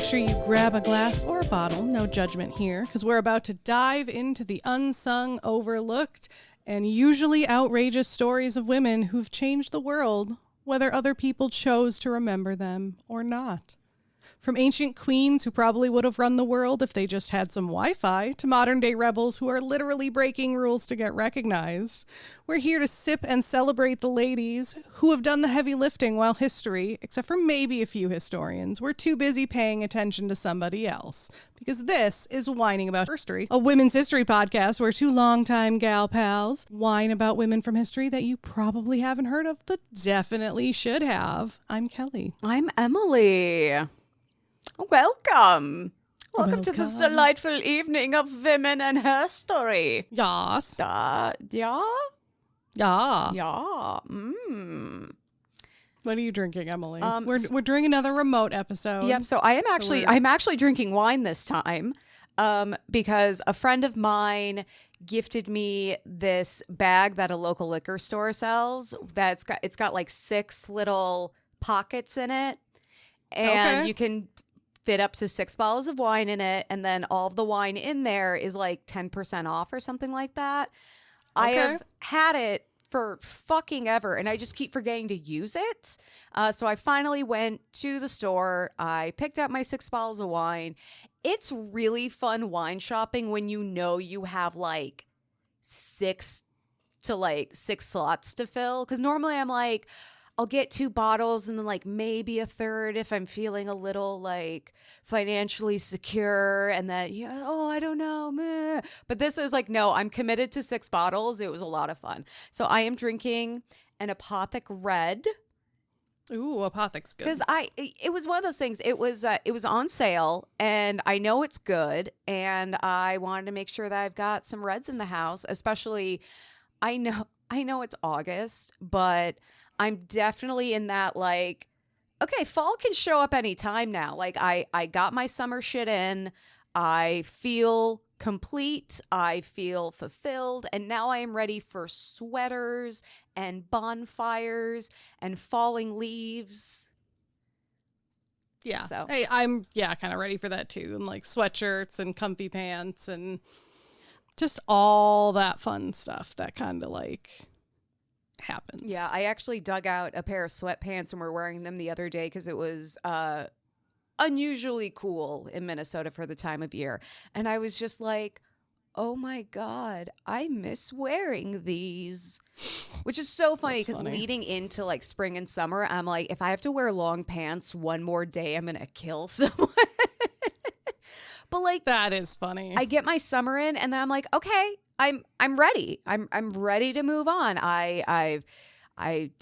sure you grab a glass or a bottle, no judgment here, because we're about to dive into the unsung, overlooked, and usually outrageous stories of women who've changed the world, whether other people chose to remember them or not. From ancient queens who probably would have run the world if they just had some Wi-Fi, to modern-day rebels who are literally breaking rules to get recognized. We're here to sip and celebrate the ladies who have done the heavy lifting while history, except for maybe a few historians, were too busy paying attention to somebody else. Because this is Whining About History, a women's history podcast where two longtime gal pals whine about women from history that you probably haven't heard of, but definitely should have. I'm Kelly. I'm Emily. Welcome to this delightful evening of women and history. Yes. Yeah? Yeah. Yeah. What are you drinking, Emily? We're doing another remote episode. Yep. So I'm actually drinking wine this time, because a friend of mine gifted me this bag that a local liquor store sells. It's got like 6 little pockets in it, and you can fit up to 6 bottles of wine in it, and then all of the wine in there is like 10% off or something like that. I have had it for fucking ever, and I just keep forgetting to use it. So I finally went to the store. I picked up my 6 bottles of wine. It's really fun wine shopping when you know you have like 6 slots to fill. Because normally I'm like, I'll get 2 bottles and then like maybe a third if I'm feeling a little like financially secure, and that, I don't know. Meh. But this is like, no, I'm committed to 6 bottles. It was a lot of fun. So I am drinking an Apothic Red. Ooh, Apothic's good. Because it was one of those things. It was on sale, and I know it's good, and I wanted to make sure that I've got some reds in the house. Especially, I know it's August, but I'm definitely in that like, okay, fall can show up anytime now. Like I got my summer shit in. I feel complete. I feel fulfilled. And now I am ready for sweaters and bonfires and falling leaves. Yeah. So. Hey, I'm kind of ready for that too. And like sweatshirts and comfy pants and just all that fun stuff that kind of like happens. Yeah, I actually dug out a pair of sweatpants and we're wearing them the other day because it was unusually cool in Minnesota for the time of year. And I was just like, oh my God, I miss wearing these. Which is so funny because leading into like spring and summer, I'm like, if I have to wear long pants one more day, I'm going to kill someone. But like, that is funny. I get my summer in and then I'm like, okay, I'm ready. I'm ready to move on. I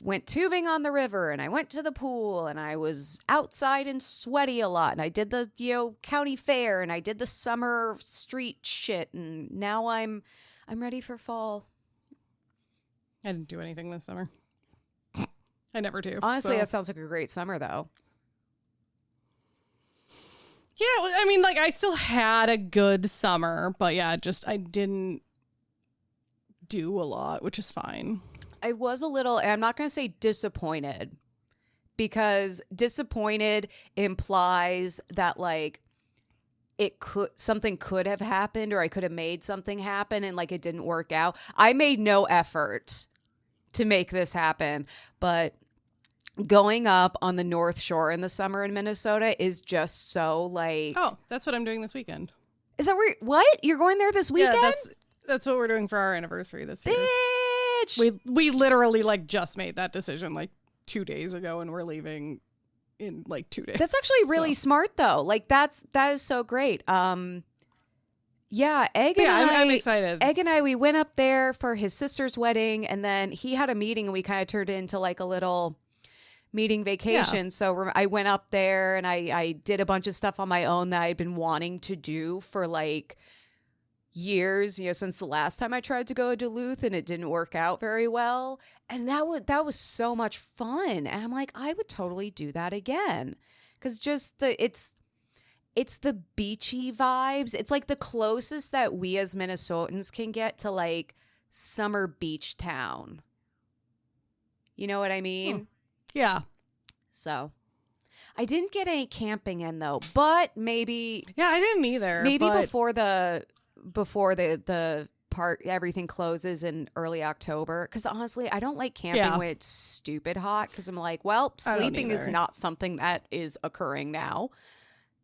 went tubing on the river, and I went to the pool, and I was outside and sweaty a lot, and I did the county fair, and I did the summer street shit, and now I'm ready for fall. I didn't do anything this summer. I never do. Honestly, that sounds like a great summer though. Yeah, I mean, like I still had a good summer, but yeah, just I didn't do a lot, which is fine. I was a little, I'm not going to say disappointed, because disappointed implies that like something could have happened, or I could have made something happen and like it didn't work out. I made no effort to make this happen, but going up on the North Shore in the summer in Minnesota is just so like, oh, that's what I'm doing this weekend. Is that what you're going there this weekend? Yeah, that's what we're doing for our anniversary this year. Bitch! We literally like just made that decision like 2 days ago, and we're leaving in like 2 days. That's actually really smart though. Like that is so great. Yeah, I'm excited. Egg and I, we went up there for his sister's wedding, and then he had a meeting, and we kind of turned it into like a little meeting vacation. Yeah. So I went up there, and I did a bunch of stuff on my own that I'd been wanting to do for like years, since the last time I tried to go to Duluth, and it didn't work out very well. And that was so much fun. And I'm like, I would totally do that again. Because just it's the beachy vibes. It's like the closest that we as Minnesotans can get to like summer beach town. You know what I mean? Yeah. So I didn't get any camping in though, but maybe Yeah, I didn't either. maybe but before the part everything closes in early October. Because honestly, I don't like camping when it's stupid hot. Because I'm like, well, sleeping is not something that is occurring now.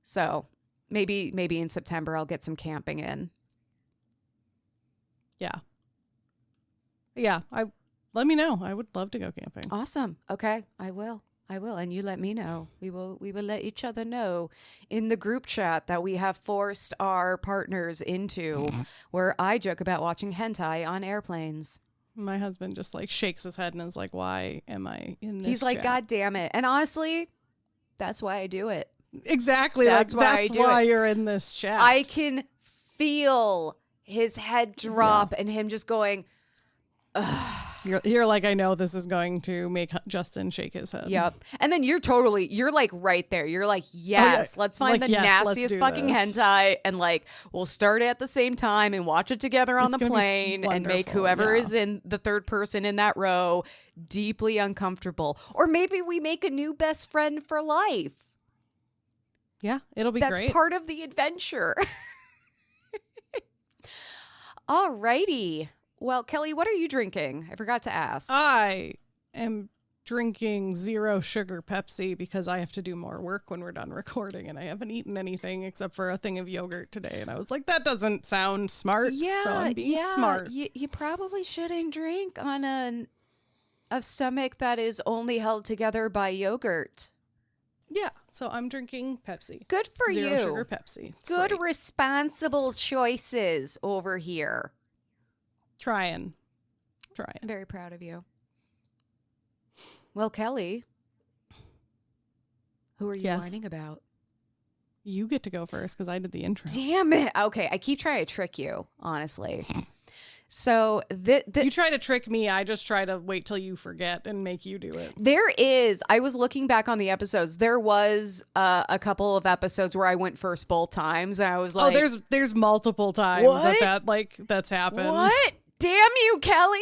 So maybe in September I'll get some camping in. Yeah. Yeah. Let me know. I would love to go camping. Awesome. Okay, I will. And you let me know. We will let each other know in the group chat that we have forced our partners into, where I joke about watching hentai on airplanes. My husband just like shakes his head and is like, why am I in this He's like, chat? God damn it. And honestly, that's why I do it. Exactly. That's that's why you're in this chat. I can feel his head drop and him just going, ugh. You're like, I know this is going to make Justin shake his head. Yep. And then you're like right there. You're like, yes, let's find like, the yes, nastiest fucking hentai and like we'll start it at the same time and watch it together on the plane and make whoever is in the third person in that row deeply uncomfortable. Or maybe we make a new best friend for life. Yeah, it'll be great. That's part of the adventure. Alrighty. Well, Kelly, what are you drinking? I forgot to ask. I am drinking 0 sugar Pepsi because I have to do more work when we're done recording, and I haven't eaten anything except for a thing of yogurt today. And I was like, that doesn't sound smart. So I'm being smart. You probably shouldn't drink on a stomach that is only held together by yogurt. Yeah, so I'm drinking Pepsi. Good for you. 0 sugar Pepsi. It's good, great. Responsible choices over here. Trying. I'm very proud of you. Well, Kelly, who are you whining about? You get to go first because I did the intro. Damn it. Okay, I keep trying to trick you, honestly. So you try to trick me. I just try to wait till you forget and make you do it. I was looking back on the episodes. There was a couple of episodes where I went first both times. And I was like, oh, there's multiple times that's happened. What? Damn you, Kelly.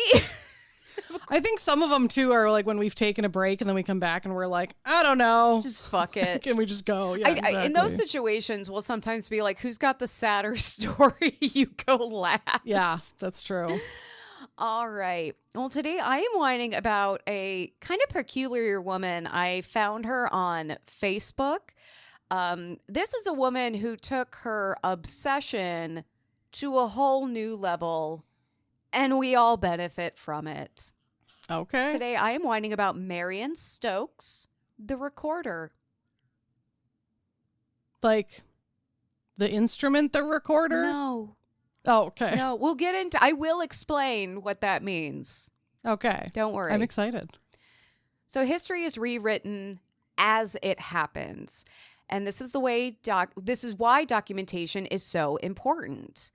I think some of them too are like when we've taken a break and then we come back and we're like, I don't know. Just fuck it. Can we just go? Yeah, exactly. In those situations, we'll sometimes be like, who's got the sadder story? You go last. Yeah, that's true. All right. Well, today I am whining about a kind of peculiar woman. I found her on Facebook. This is a woman who took her obsession to a whole new level, and we all benefit from it. Okay. Today I am whining about Marion Stokes, the recorder. Like the instrument, the recorder? No. Oh, okay. No, I will explain what that means. Okay. Don't worry. I'm excited. So history is rewritten as it happens. And this is why documentation is so important.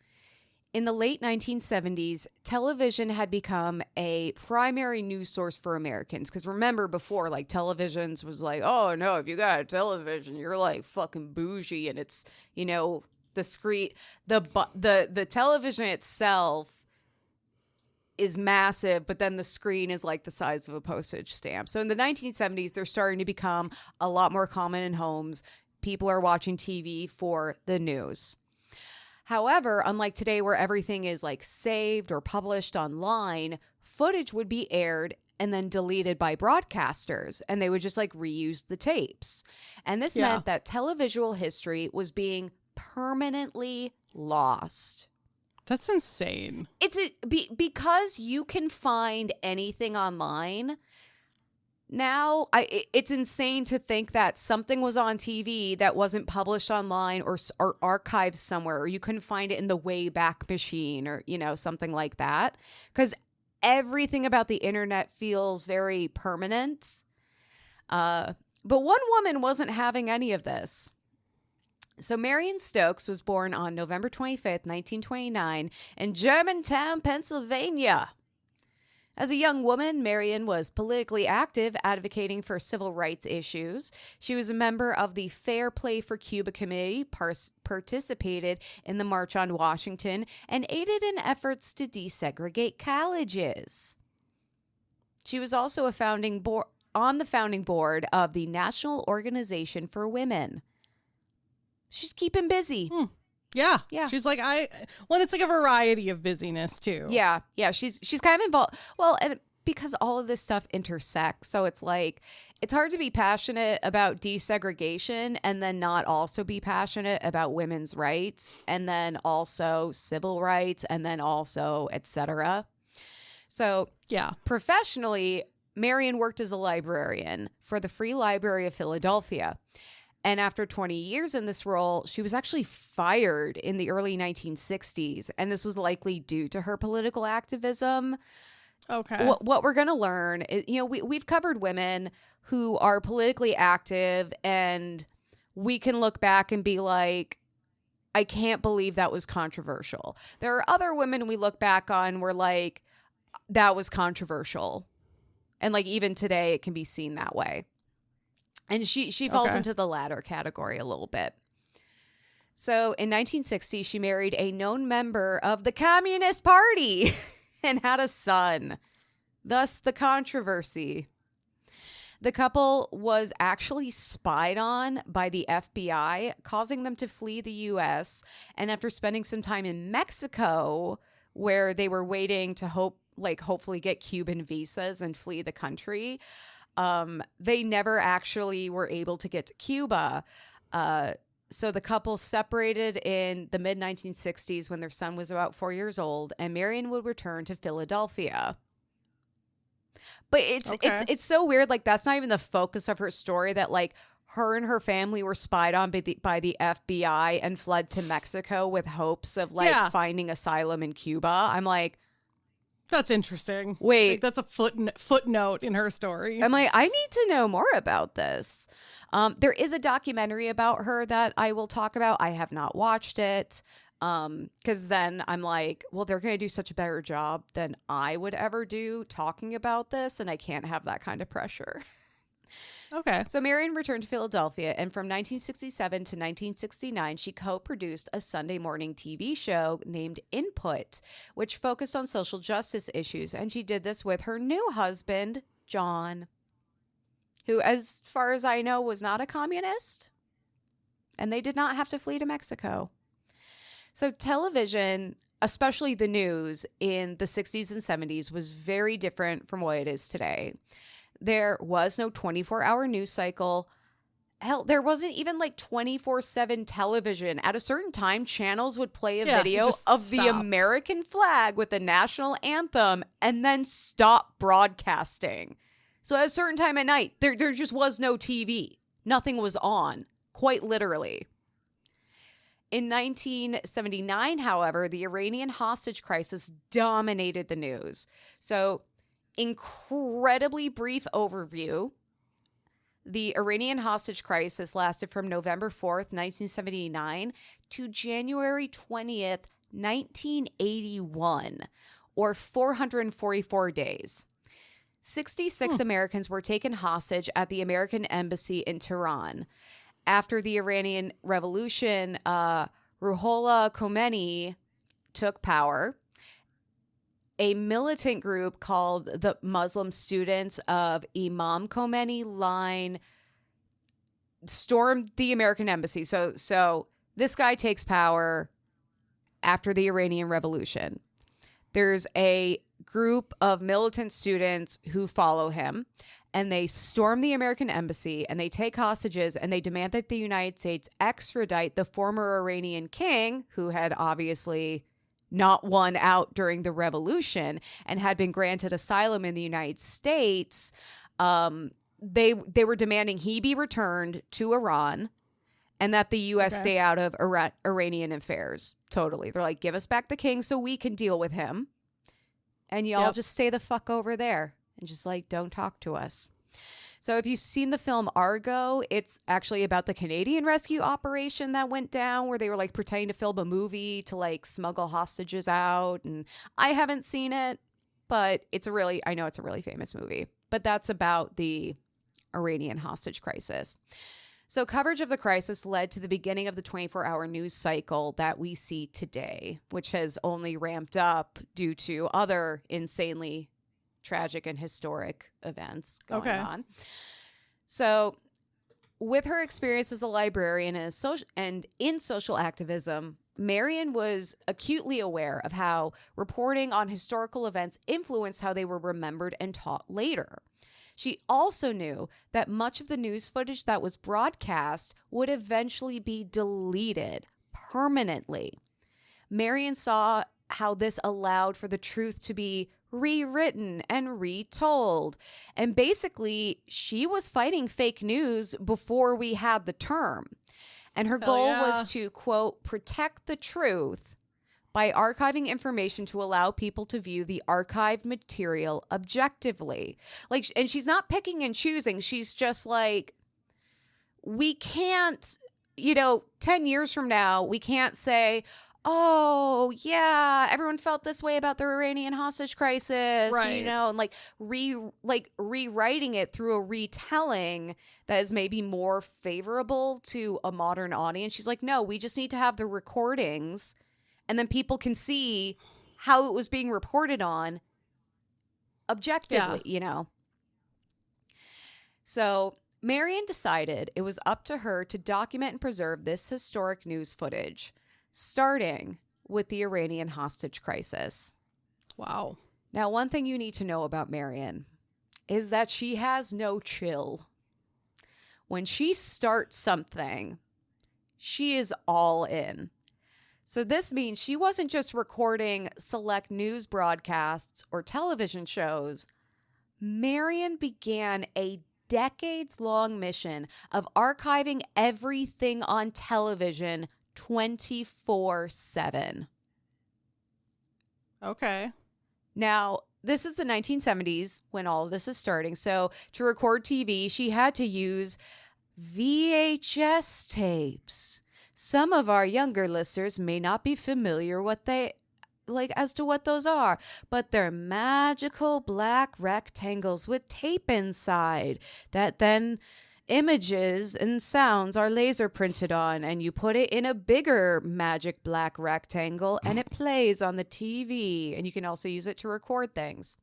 In the late 1970s, television had become a primary news source for Americans. Because remember before, like, televisions was like, oh, no, if you got a television, you're, like, fucking bougie. And it's, the screen, the television itself is massive, but then the screen is, like, the size of a postage stamp. So in the 1970s, they're starting to become a lot more common in homes. People are watching TV for the news. However, unlike today where everything is like saved or published online, footage would be aired and then deleted by broadcasters, and they would just like reuse the tapes. And this meant that televisual history was being permanently lost. That's insane. Because you can find anything online. Now, it's insane to think that something was on TV that wasn't published online or archived somewhere, or you couldn't find it in the Wayback Machine or, something like that. Because everything about the internet feels very permanent. But one woman wasn't having any of this. So Marion Stokes was born on November 25th, 1929 in Germantown, Pennsylvania. As a young woman, Marion was politically active, advocating for civil rights issues. She was a member of the Fair Play for Cuba Committee, participated in the March on Washington, and aided in efforts to desegregate colleges. She was also a founding on the founding board of the National Organization for Women. She's keeping busy. Yeah. Yeah. She's like, it's like a variety of busyness too. Yeah. Yeah. She's kind of involved. Well, and because all of this stuff intersects. So it's like, it's hard to be passionate about desegregation and then not also be passionate about women's rights and then also civil rights and then also et cetera. So yeah, professionally, Marion worked as a librarian for the Free Library of Philadelphia. And after 20 years in this role, she was actually fired in the early 1960s. And this was likely due to her political activism. Okay. What we're going to learn is, we've covered women who are politically active, and we can look back and be like, I can't believe that was controversial. There are other women we look back on, we're like, that was controversial. And like even today, it can be seen that way. And she falls into the latter category a little bit. So in 1960, she married a known member of the Communist Party and had a son. Thus the controversy. The couple was actually spied on by the FBI, causing them to flee the U.S. And after spending some time in Mexico, where they were waiting to hopefully get Cuban visas and flee the country, they never actually were able to get to Cuba. So the couple separated in the mid-1960s when their son was about 4 years old, and Marion would return to Philadelphia. But it's so weird. Like, that's not even the focus of her story, that like her and her family were spied on by the FBI and fled to Mexico with hopes of finding asylum in Cuba. I'm like, that's interesting. Wait, like, that's a footnote in her story. I'm like, I need to know more about this. There is a documentary about her that I will talk about. I have not watched it. Because then I'm like, well, they're going to do such a better job than I would ever do talking about this, and I can't have that kind of pressure. Okay. So Marion returned to Philadelphia, and from 1967 to 1969, she co-produced a Sunday morning TV show named Input, which focused on social justice issues, and she did this with her new husband, John, who, as far as I know, was not a communist, and they did not have to flee to Mexico. So television, especially the news in the 60s and 70s, was very different from what it is today. There was no 24-hour news cycle. Hell, there wasn't even like 24/7 television. At a certain time, channels would play a video of the American flag with the national anthem and then stop broadcasting. So at a certain time at night, there just was no TV. Nothing was on, quite literally. In 1979, however, the Iranian hostage crisis dominated the news. So, incredibly brief overview. The Iranian hostage crisis lasted from November 4th, 1979 to January 20th, 1981, or 444 days. 66 Americans were taken hostage at the American embassy in Tehran. After the Iranian Revolution, Ruhollah Khomeini took power. A militant group called the Muslim Students of Imam Khomeini line stormed the American embassy. So this guy takes power after the Iranian Revolution. There's a group of militant students who follow him, and they storm the American embassy, and they take hostages, and they demand that the United States extradite the former Iranian king, who had obviously not won out during the revolution and had been granted asylum in the United States. They were demanding he be returned to Iran and that the U.S. stay out of Iranian affairs. Totally. They're like, give us back the king so we can deal with him. And y'all just stay the fuck over there. And just like, don't talk to us. So if you've seen the film Argo, it's actually about the Canadian rescue operation that went down where they were like pretending to film a movie to like smuggle hostages out. And I haven't seen it, but I know it's a really famous movie. But that's about the Iranian hostage crisis. So coverage of the crisis led to the beginning of the 24-hour news cycle that we see today, which has only ramped up due to other insanely tragic and historic events going on. So with her experience as a librarian and in social activism, Marion was acutely aware of how reporting on historical events influenced how they were remembered and taught later. She also knew that much of the news footage that was broadcast would eventually be deleted permanently. Marion saw how this allowed for the truth to be rewritten and retold. And basically, she was fighting fake news before we had the term. And her goal was to, quote, protect the truth by archiving information to allow people to view the archived material objectively. Like, and she's not picking and choosing. She's just like, we can't, 10 years from now, we can't say, oh, yeah, everyone felt this way about the Iranian hostage crisis, right. And rewriting it through a retelling that is maybe more favorable to a modern audience. She's like, no, we just need to have the recordings and then people can see how it was being reported on objectively, So Marion decided it was up to her to document and preserve this historic news footage, starting with the Iranian hostage crisis. Wow. Now, one thing you need to know about Marion is that she has no chill. When she starts something, she is all in. So this means she wasn't just recording select news broadcasts or television shows. Marion began a decades-long mission of archiving everything on television 24/7. Okay. Now, this is the 1970s when all of this is starting. So to record TV, she had to use VHS tapes. Some of our younger listeners may not be familiar as to what those are, but they're magical black rectangles with tape inside that then images and sounds are laser printed on, and you put it in a bigger magic black rectangle and it plays on the TV, and you can also use it to record things.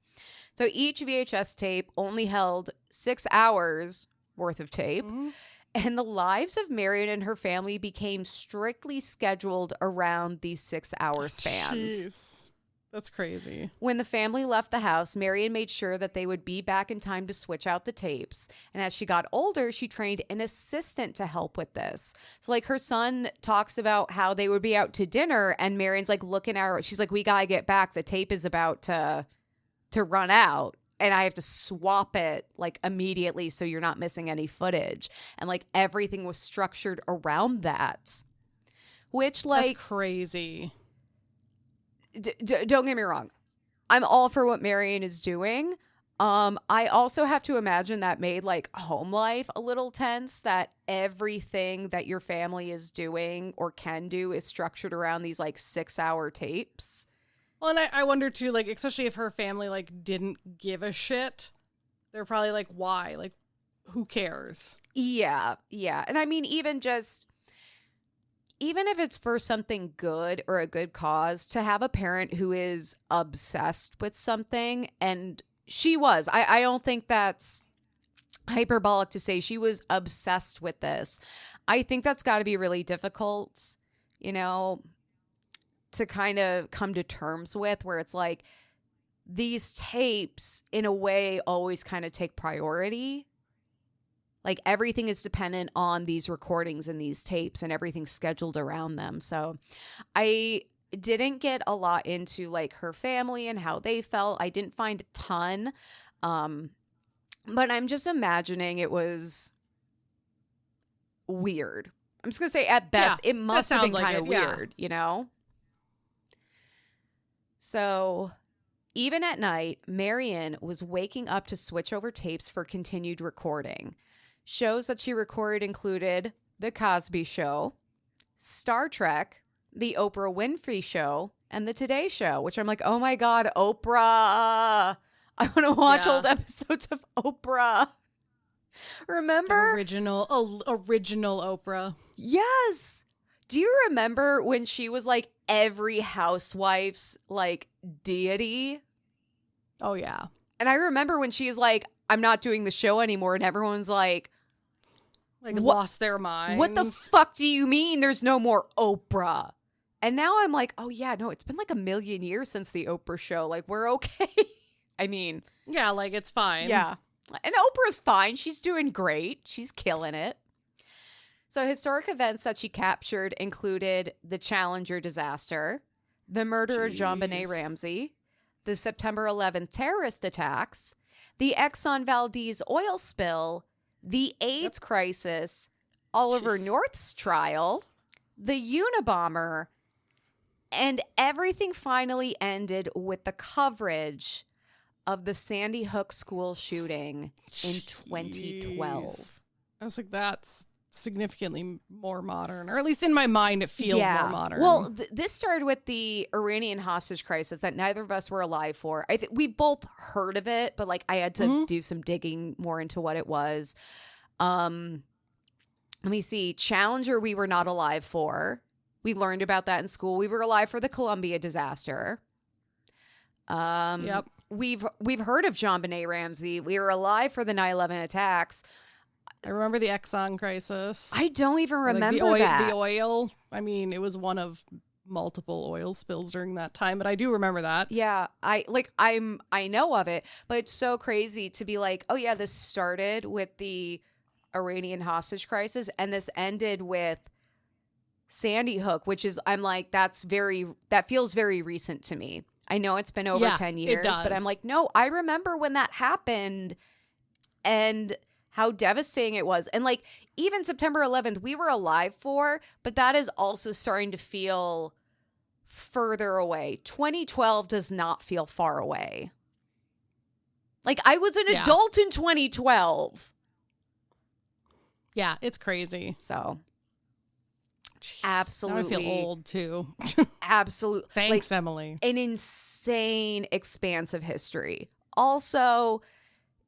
So each VHS tape only held 6 hours worth of tape. Mm-hmm. And the lives of Marion and her family became strictly scheduled around these 6-hour spans. Jeez. That's crazy. When the family left the house, Marion made sure that they would be back in time to switch out the tapes. And as she got older, she trained an assistant to help with this. So her son talks about how they would be out to dinner and Marion's looking at her. She's like, we got to get back. The tape is about to run out. And I have to swap it immediately so you're not missing any footage. And everything was structured around that. Which that's crazy. Don't get me wrong. I'm all for what Marion is doing. I also have to imagine that made home life a little tense, that everything that your family is doing or can do is structured around these 6-hour tapes. Well, and I wonder too, especially if her family didn't give a shit, they're probably why? Who cares? Yeah. And I mean, even if it's for something good or a good cause, to have a parent who is obsessed with something, and she was, I don't think that's hyperbolic to say she was obsessed with this. I think that's got to be really difficult, to kind of come to terms with, where it's these tapes in a way always kind of take priority. Everything is dependent on these recordings and these tapes, and everything's scheduled around them. So I didn't get a lot into her family and how they felt. I didn't find a ton. But I'm just imagining it was weird. I'm just going to say at best, it must have been kind of weird, So even at night, Marion was waking up to switch over tapes for continued recording. Shows that she recorded included The Cosby Show, Star Trek, The Oprah Winfrey Show, and The Today Show, which I'm like, oh my God, Oprah. I want to watch old episodes of Oprah. Remember? Original Oprah. Yes. Do you remember when she was every housewife's deity? Oh, yeah. And I remember when she's like, I'm not doing the show anymore. And everyone's like lost their minds. What the fuck do you mean there's no more Oprah? And now I'm like, oh yeah, no, it's been like a million years since the Oprah show. Like, we're okay. I mean. Yeah, like it's fine. Yeah. And Oprah's fine. She's doing great. She's killing it. So historic events that she captured included the Challenger disaster, the murder of JonBenet Ramsey, the September 11th terrorist attacks, the Exxon Valdez oil spill, the AIDS crisis, Oliver North's trial, the Unabomber, and everything finally ended with the coverage of the Sandy Hook school shooting in 2012. I was like, that's significantly more modern, or at least in my mind, it feels more modern. Well, this started with the Iranian hostage crisis that neither of us were alive for. I think we both heard of it, but like I had to do some digging more into what it was. Let me see. Challenger, we were not alive for. We learned about that in school. We were alive for the Columbia disaster. We've heard of JonBenet Ramsey. We were alive for the 9/11 attacks. I remember the Exxon crisis. I don't even remember the oil. I mean, it was one of multiple oil spills during that time, but I do remember that. Yeah, I know of it, but it's so crazy to be like, oh yeah, this started with the Iranian hostage crisis and this ended with Sandy Hook, which is, I'm like, that feels very recent to me. I know it's been over 10 years, but I'm like, no, I remember when that happened and how devastating it was. And like, even September 11th, we were alive for, but that is also starting to feel further away. 2012 does not feel far away. Like, I was an adult in 2012. Yeah, it's crazy. So, jeez, absolutely. Now I feel old too. Absolutely. Thanks, Emily. An insane expanse of history. Also,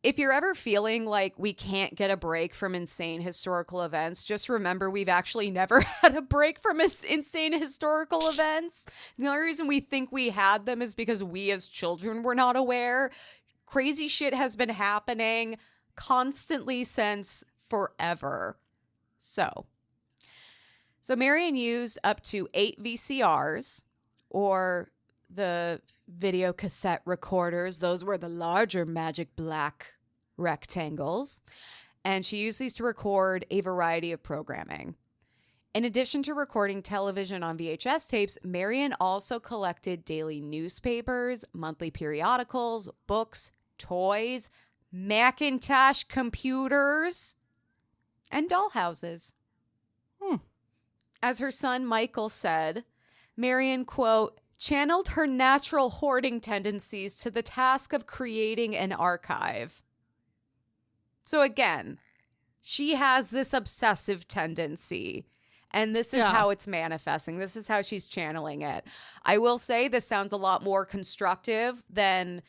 if you're ever feeling like we can't get a break from insane historical events, just remember we've actually never had a break from insane historical events. The only reason we think we had them is because we as children were not aware. Crazy shit has been happening constantly since forever. So Marion used up to 8 VCRs, or the video cassette recorders. Those were the larger magic black rectangles. And she used these to record a variety of programming. In addition to recording television on VHS tapes, Marion also collected daily newspapers, monthly periodicals, books, toys, Macintosh computers, and dollhouses. As her son Michael said, Marion, quote, channeled her natural hoarding tendencies to the task of creating an archive. So again, she has this obsessive tendency, and this is how it's manifesting. This is how she's channeling it. I will say this sounds a lot more constructive than,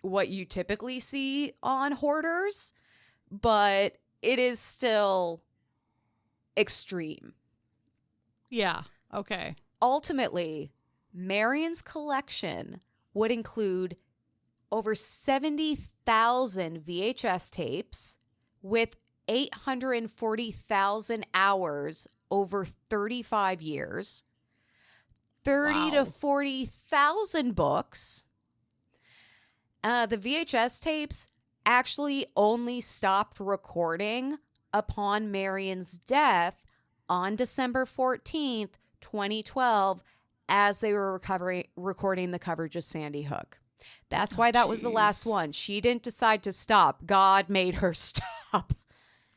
what you typically see on hoarders, but it is still extreme. Yeah. Okay. Ultimately, Marion's collection would include over 70,000 VHS tapes with 840,000 hours over 35 years, 30 to 40,000 books. The VHS tapes actually only stopped recording upon Marion's death on December 14th, 2012, as they were recording the coverage of Sandy Hook. That's why that was the last one. She didn't decide to stop. God made her stop.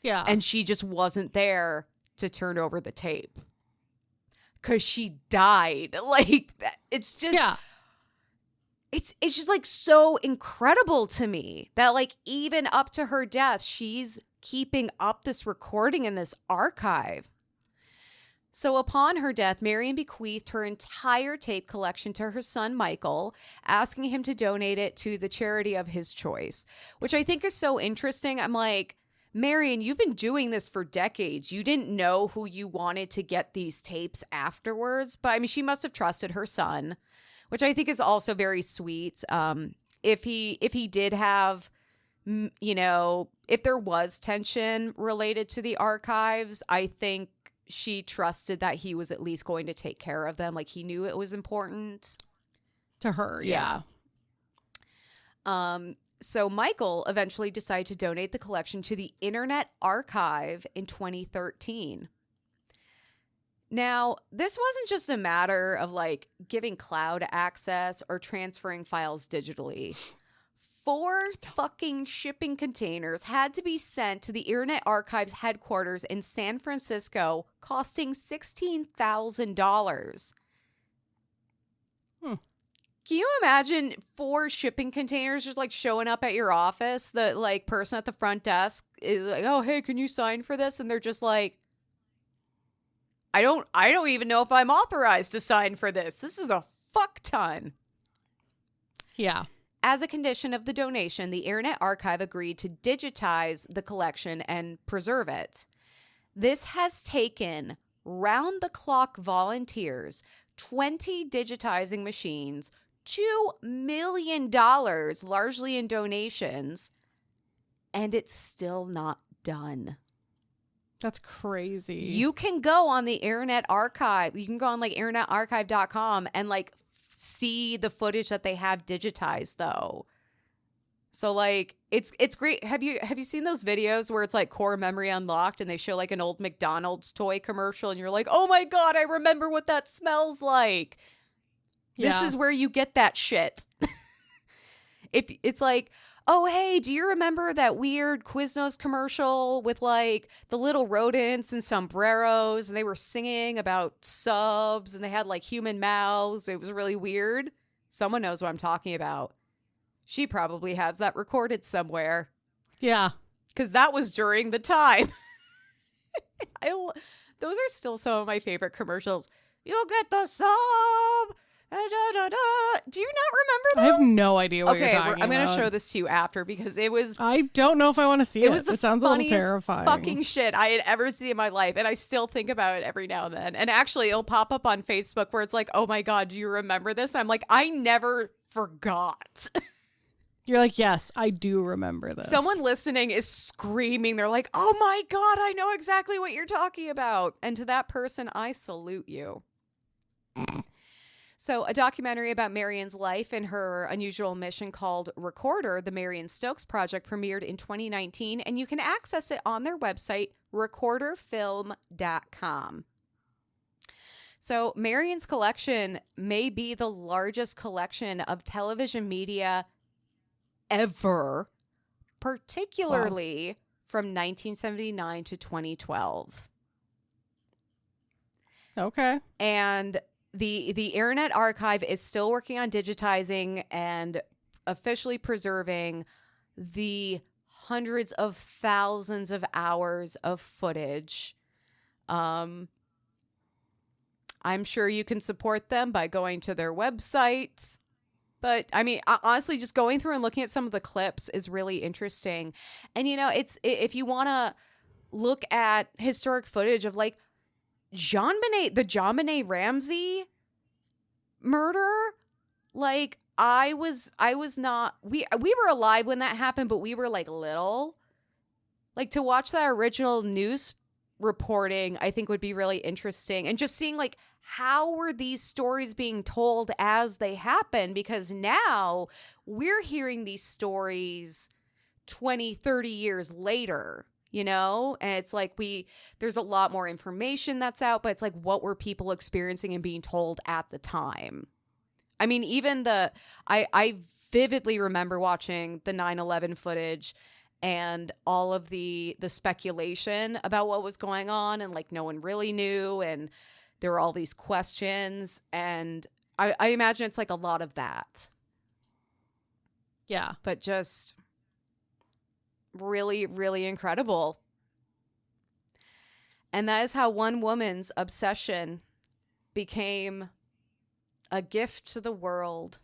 Yeah. And she just wasn't there to turn over the tape. Because she died. Like, it's just... Yeah. It's just like so incredible to me that like even up to her death, she's keeping up this recording in this archive. So upon her death, Marion bequeathed her entire tape collection to her son, Michael, asking him to donate it to the charity of his choice, which I think is so interesting. I'm like, Marion, you've been doing this for decades. You didn't know who you wanted to get these tapes afterwards. But I mean, she must have trusted her son, which I think is also very sweet. if he did have, if there was tension related to the archives, I think she trusted that he was at least going to take care of them. Like, he knew it was important to her. Yeah. So Michael eventually decided to donate the collection to the Internet Archive in 2013. Now, this wasn't just a matter of like giving cloud access or transferring files digitally. 4 fucking shipping containers had to be sent to the Internet Archive's headquarters in San Francisco, costing $16,000. Can you imagine 4 shipping containers just like showing up at your office? The like person at the front desk is like, "Oh, hey, can you sign for this?" And they're just like, I don't even know if I'm authorized to sign for this. This is a fuck ton." Yeah. As a condition of the donation, the Internet Archive agreed to digitize the collection and preserve it. This has taken round-the-clock volunteers, 20 digitizing machines, $2 million, largely in donations, and it's still not done. That's crazy. You can go on the Internet Archive. You can go on like internetarchive.com and like see the footage that they have digitized though. So like it's great. Have you seen those videos where it's like core memory unlocked and they show like an old McDonald's toy commercial and you're like, "Oh my God, I remember what that smells like." Yeah. This is where you get that shit. If it's like, "Oh, hey, do you remember that weird Quiznos commercial with like the little rodents and sombreros and they were singing about subs and they had like human mouths? It was really weird." Someone knows what I'm talking about. She probably has that recorded somewhere. Yeah. Because that was during the time. Those are still some of my favorite commercials. "You'll get the sub. Da, da, da, da." Do you not remember those? I have no idea what you're talking about. I'm going to show this to you after because it was... I don't know if I want to see it. It sounds a little terrifying. Fucking shit I had ever seen in my life, and I still think about it every now and then. And actually, it'll pop up on Facebook where it's like, "Oh my God, do you remember this?" I'm like, I never forgot. You're like, "Yes, I do remember this." Someone listening is screaming. They're like, "Oh my God, I know exactly what you're talking about." And to that person, I salute you. So a documentary about Marion's life and her unusual mission called Recorder, the Marion Stokes Project, premiered in 2019, and you can access it on their website, recorderfilm.com. So Marion's collection may be the largest collection of television media ever, particularly from 1979 to 2012. Okay. And the Internet Archive is still working on digitizing and officially preserving the hundreds of thousands of hours of footage. I'm sure you can support them by going to their website. But I mean, honestly, just going through and looking at some of the clips is really interesting. And, it's if you want to look at historic footage of like the John Benet Ramsey murder, like I was not, we were alive when that happened, but we were like little. Like to watch that original news reporting, I think would be really interesting. And just seeing like, how were these stories being told as they happen? Because now we're hearing these stories 20, 30 years later. And it's like there's a lot more information that's out, but it's like, what were people experiencing and being told at the time? I mean, even I vividly remember watching the 9/11 footage and all of the speculation about what was going on, and like no one really knew, and there were all these questions, and I imagine it's like a lot of that. Yeah. But just really, really incredible. And that is how one woman's obsession became a gift to the world.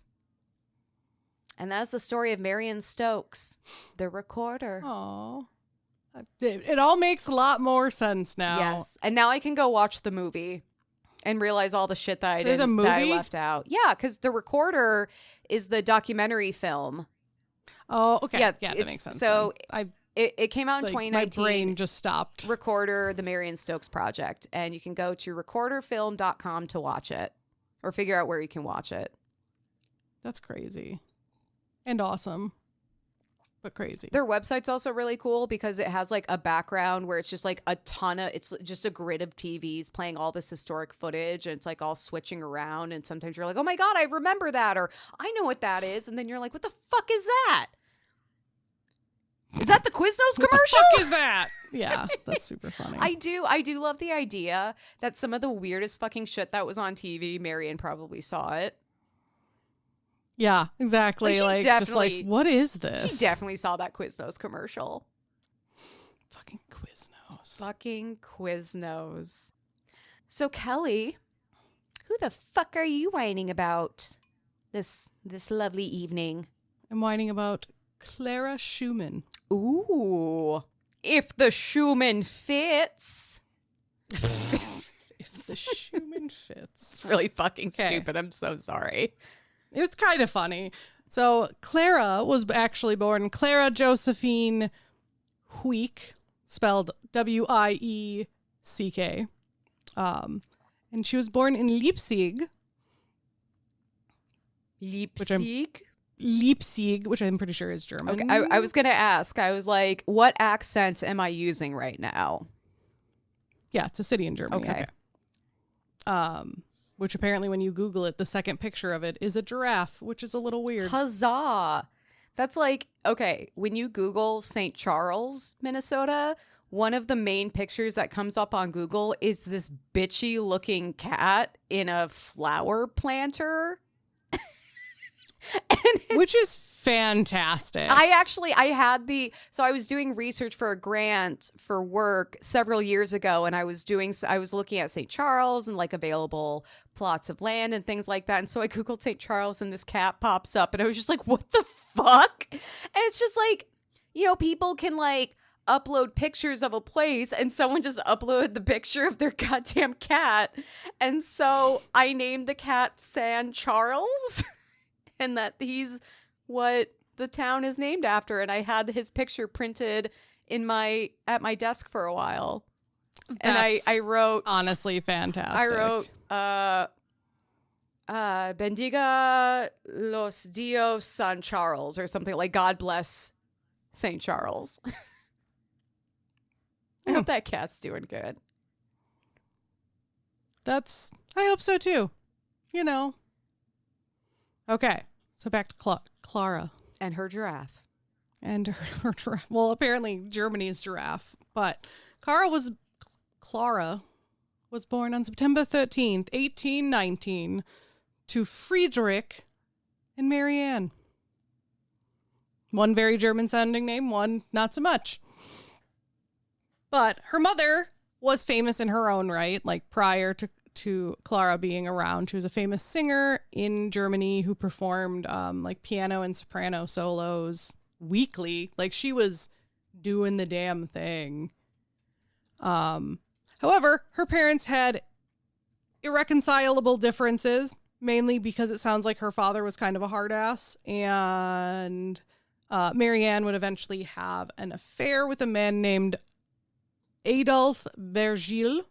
And that's the story of Marion Stokes, the Recorder. Oh, it all makes a lot more sense now. Yes. And now I can go watch the movie. And realize all the shit that There's a movie? that I left out. Yeah, because The Recorder is the documentary film. Oh, okay. Yeah, that makes sense. So it came out in like, 2019. My brain just stopped. Recorder, the Marion Stokes Project. And you can go to recorderfilm.com to watch it or figure out where you can watch it. That's crazy. And awesome. But crazy. Their website's also really cool because it has like a background where it's just like it's just a grid of TVs playing all this historic footage, and it's like all switching around, and sometimes you're like, oh my God, I remember that, or I know what that is, and then you're like, what the fuck is that? Is that the Quiznos commercial? What the fuck is that? Yeah, that's super funny. I do love the idea that some of the weirdest fucking shit that was on TV, Marion probably saw it. Yeah, exactly. Like just like, what is this? She definitely saw that Quiznos commercial. Fucking Quiznos. Fucking Quiznos. So Kelly, who the fuck are you whining about this lovely evening? I'm whining about Clara Schumann. Ooh. If the Schumann fits. If the Schumann fits. It's really fucking stupid. I'm so sorry. It's kind of funny. So Clara was actually born Clara Josephine Huick, spelled Wieck. And she was born in Leipzig. Leipzig, which I'm pretty sure is German. Okay, I was going to ask. I was like, what accent am I using right now? Yeah, it's a city in Germany. Okay. Which apparently when you Google it, the second picture of it is a giraffe, which is a little weird. Huzzah. That's like, okay, when you Google St. Charles, Minnesota, one of the main pictures that comes up on Google is this bitchy looking cat in a flower planter. Which is fantastic. I was doing research for a grant for work several years ago, and I was looking at St. Charles and like available plots of land and things like that. And so I Googled St. Charles and this cat pops up, and I was just like, what the fuck? And it's just like, people can like upload pictures of a place, and someone just uploaded the picture of their goddamn cat. And so I named the cat San Charles. And that he's what the town is named after. And I had his picture printed at my desk for a while. That's I wrote, honestly fantastic. I wrote Bendiga los Dios San Charles, or something like God bless St. Charles. I hope that cat's doing good. I hope so too. Okay. So back to Clara. And her giraffe. And her giraffe. Well, apparently Germany's giraffe. But Clara was born on September 13th, 1819 to Friedrich and Marianne. One very German-sounding name, one not so much. But her mother was famous in her own right, like prior to Clara being around. She was a famous singer in Germany who performed like piano and soprano solos weekly. Like she was doing the damn thing. However, her parents had irreconcilable differences, mainly because it sounds like her father was kind of a hard ass, and Marianne would eventually have an affair with a man named Adolphe Vergil,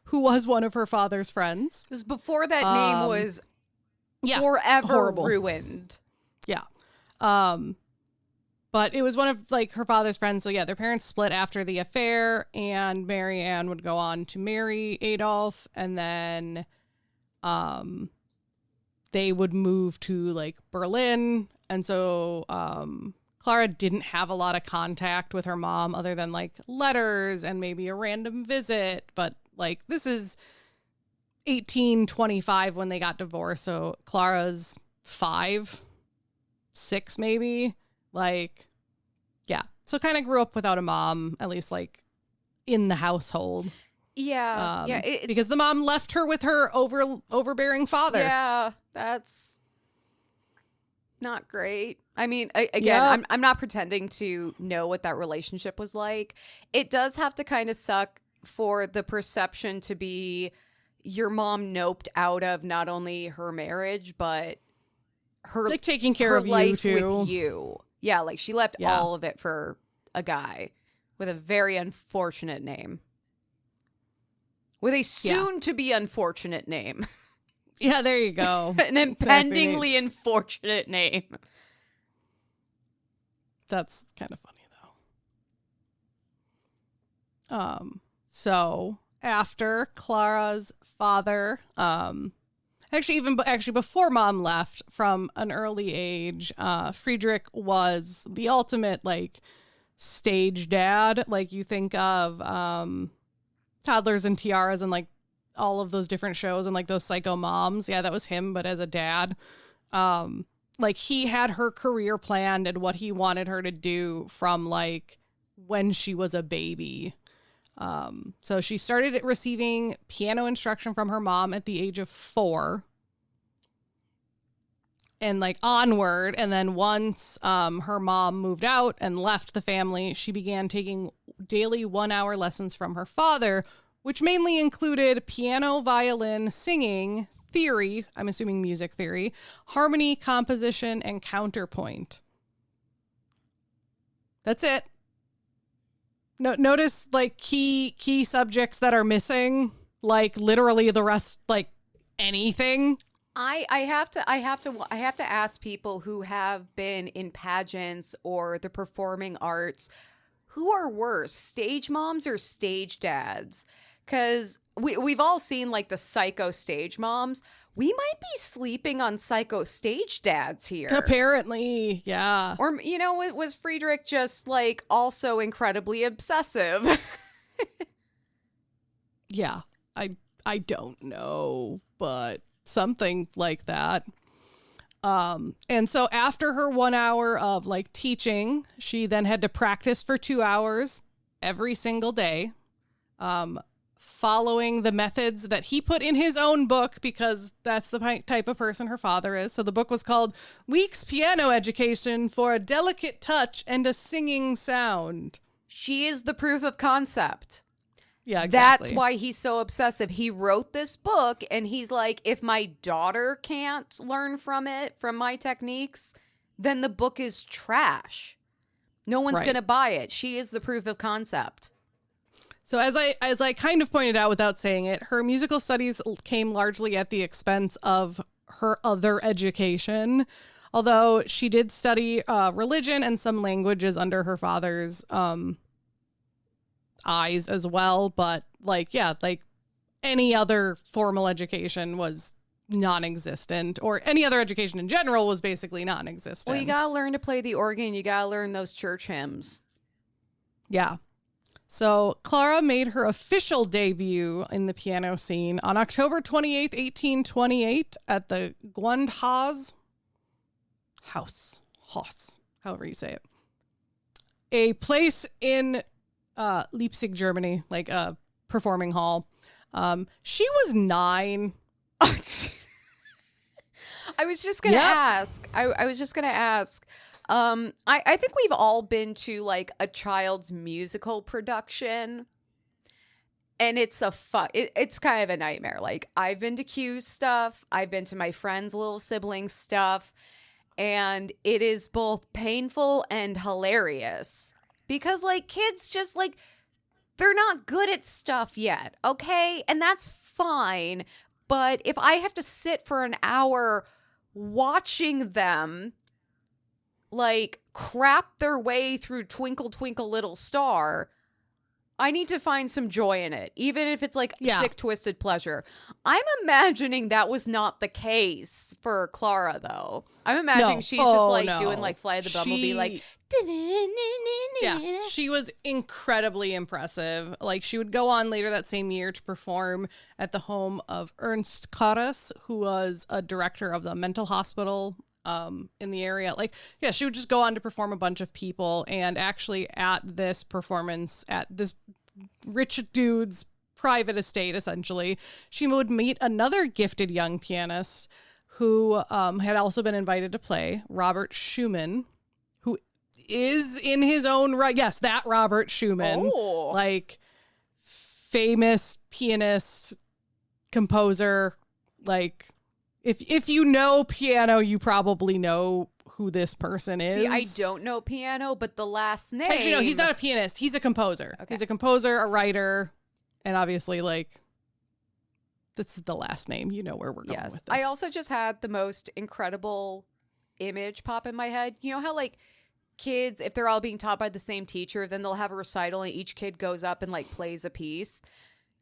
who was one of her father's friends. It was before that name was forever horrible. Ruined. Yeah. But it was one of like her father's friends. So yeah, their parents split after the affair, and Marianne would go on to marry Adolphe, and then they would move to like Berlin. And so Clara didn't have a lot of contact with her mom other than like letters and maybe a random visit. But like this is 1825 when they got divorced. So Clara's 5, 6 maybe. Like, yeah. So kind of grew up without a mom, at least like in the household. Yeah. Because the mom left her with her overbearing father. Yeah, that's not great. I mean, again, I'm not pretending to know what that relationship was like. It does have to kind of suck for the perception to be, your mom noped out of not only her marriage, but her like taking care her of you life too. with you. Yeah, like she left Yeah. all of it for a guy with a very unfortunate name. With a soon-to-be unfortunate name. Yeah, there you go. An impendingly unfortunate name. That's kind of funny though. So after Clara's father, actually before mom left from an early age, Friedrich was the ultimate like stage dad. Like you think of Toddlers and Tiaras and like all of those different shows and like those Psycho Moms. Yeah, that was him, but as a dad. Like he had her career planned and what he wanted her to do from like when she was a baby. So she started receiving piano instruction from her mom at the age of 4 and like onward. And then once her mom moved out and left the family, she began taking daily 1-hour lessons from her father, which mainly included piano, violin, singing, theory, I'm assuming music theory, harmony, composition, and counterpoint. That's it. No, notice like key subjects that are missing, like literally the rest, like anything. I have to ask people who have been in pageants or the performing arts, who are worse, stage moms or stage dads? Because we've all seen like the psycho stage moms. We might be sleeping on psycho stage dads here. Apparently, yeah. Or, was Friedrich just like also incredibly obsessive? Yeah, I don't know, but something like that. And so after her 1 hour of like teaching, she then had to practice for 2 hours every single day, following the methods that he put in his own book, because that's the type of person her father is. So the book was called Week's Piano Education for a Delicate Touch and a Singing Sound. She is the proof of concept. Yeah, exactly. That's why he's so obsessive. He wrote this book and he's like, if my daughter can't learn from it, from my techniques, then the book is trash. No one's going to buy it. She is the proof of concept. So as I kind of pointed out without saying it, her musical studies came largely at the expense of her other education. Although she did study religion and some languages under her father's eyes as well, but like any other formal education was non-existent, or any other education in general was basically non-existent. Well, you gotta learn to play the organ. You gotta learn those church hymns. Yeah. So Clara made her official debut in the piano scene on October 28th, 1828 at the Gewandhaus Haus, however you say it, a place in Leipzig, Germany, like a performing hall. She was 9. I was just gonna ask. I was just gonna ask. I think we've all been to like a child's musical production, and it's it's kind of a nightmare. Like I've been to Q's stuff, I've been to my friend's little sibling stuff, and it is both painful and hilarious because like kids just like they're not good at stuff yet, okay? And that's fine. But if I have to sit for an hour watching them like crap their way through Twinkle Twinkle Little Star, I need to find some joy in it, even if it's like sick, twisted pleasure. I'm imagining that was not the case for Clara, though. I'm imagining she's just like doing like Fly the Bumblebee, like. Yeah, she was incredibly impressive. Like she would go on later that same year to perform at the home of Ernst Karras, who was a director of the mental hospital in the area. Like, yeah, she would just go on to perform a bunch of people. And actually at this performance at this rich dude's private estate, essentially, she would meet another gifted young pianist who had also been invited to play, Robert Schumann, who is in his own right. Yes, that Robert Schumann, like famous pianist, composer. Like, if you know piano, you probably know who this person is. See, I don't know piano, but the last name. Actually, no, he's not a pianist. He's a composer. Okay. He's a composer, a writer, and obviously, like, that's the last name. You know where we're going with this. I also just had the most incredible image pop in my head. You know how, like, kids, if they're all being taught by the same teacher, then they'll have a recital and each kid goes up and, like, plays a piece.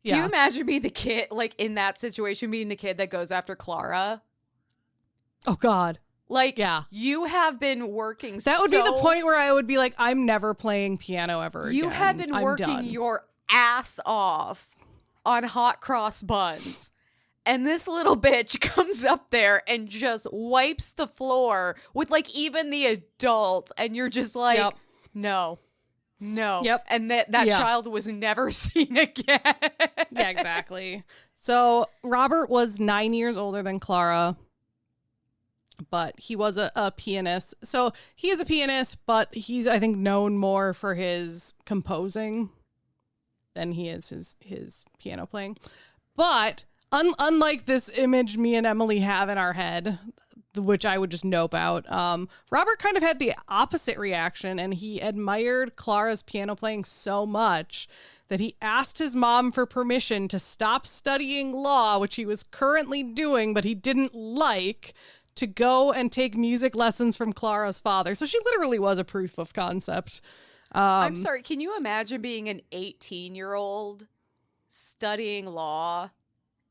Yeah. Can you imagine being the kid, like, in that situation, being the kid that goes after Clara? Oh, God. Like, yeah. You have been working That would be the point where I would be like, I'm never playing piano ever again. You have been working your ass off on hot cross buns. And this little bitch comes up there and just wipes the floor with, like, even the adult. And you're just like, yep. No. Yep. And that child was never seen again. Yeah, exactly. So Robert was 9 years older than Clara, but he was a pianist. So he is a pianist, but he's, I think, known more for his composing than he is his piano playing. But unlike this image me and Emily have in our head, which I would just nope out, Robert kind of had the opposite reaction, and he admired Clara's piano playing so much that he asked his mom for permission to stop studying law, which he was currently doing, but he didn't like, to go and take music lessons from Clara's father. So she literally was a proof of concept. I'm sorry, can you imagine being an 18-year-old studying law?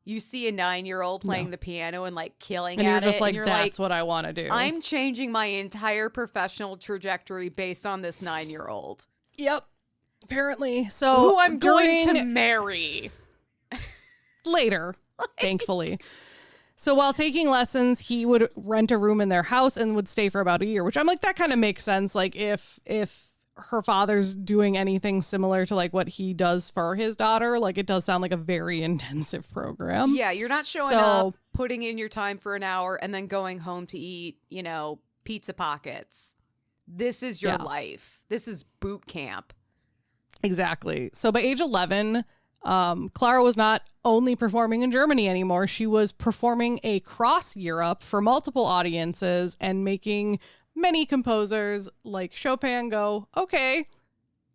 You see a 9-year-old playing the piano and, like, killing and at you're just it. like, and you're that's what I want to do. I'm changing my entire professional trajectory based on this 9-year-old. Yep. Apparently. So who I'm going to marry. Later, thankfully. So while taking lessons, he would rent a room in their house and would stay for about a year, which I'm like, that kind of makes sense. Like, if her father's doing anything similar to, like, what he does for his daughter, like, it does sound like a very intensive program. Yeah, you're not showing up, putting in your time for an hour, and then going home to eat, pizza pockets. This is your life. This is boot camp. Exactly. So by age 11, Clara was not only performing in Germany anymore. She was performing across Europe for multiple audiences and making many composers like Chopin go, okay,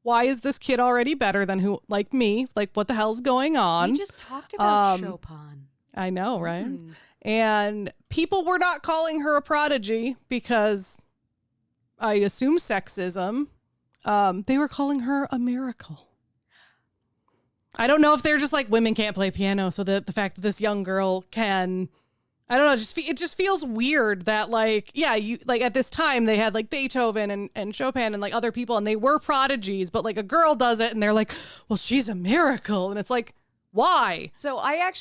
why is this kid already better than who, like me? Like, what the hell's going on? We just talked about Chopin. I know, right? And people were not calling her a prodigy because, I assume, sexism. They were calling her a miracle. I don't know if they're just like, women can't play piano, so the fact that this young girl can, I don't know, it just feels weird that, like, yeah, you, like, at this time they had, like, Beethoven and Chopin and, like, other people, and they were prodigies, but, like, a girl does it and they're like, well, she's a miracle. And it's like, why? So I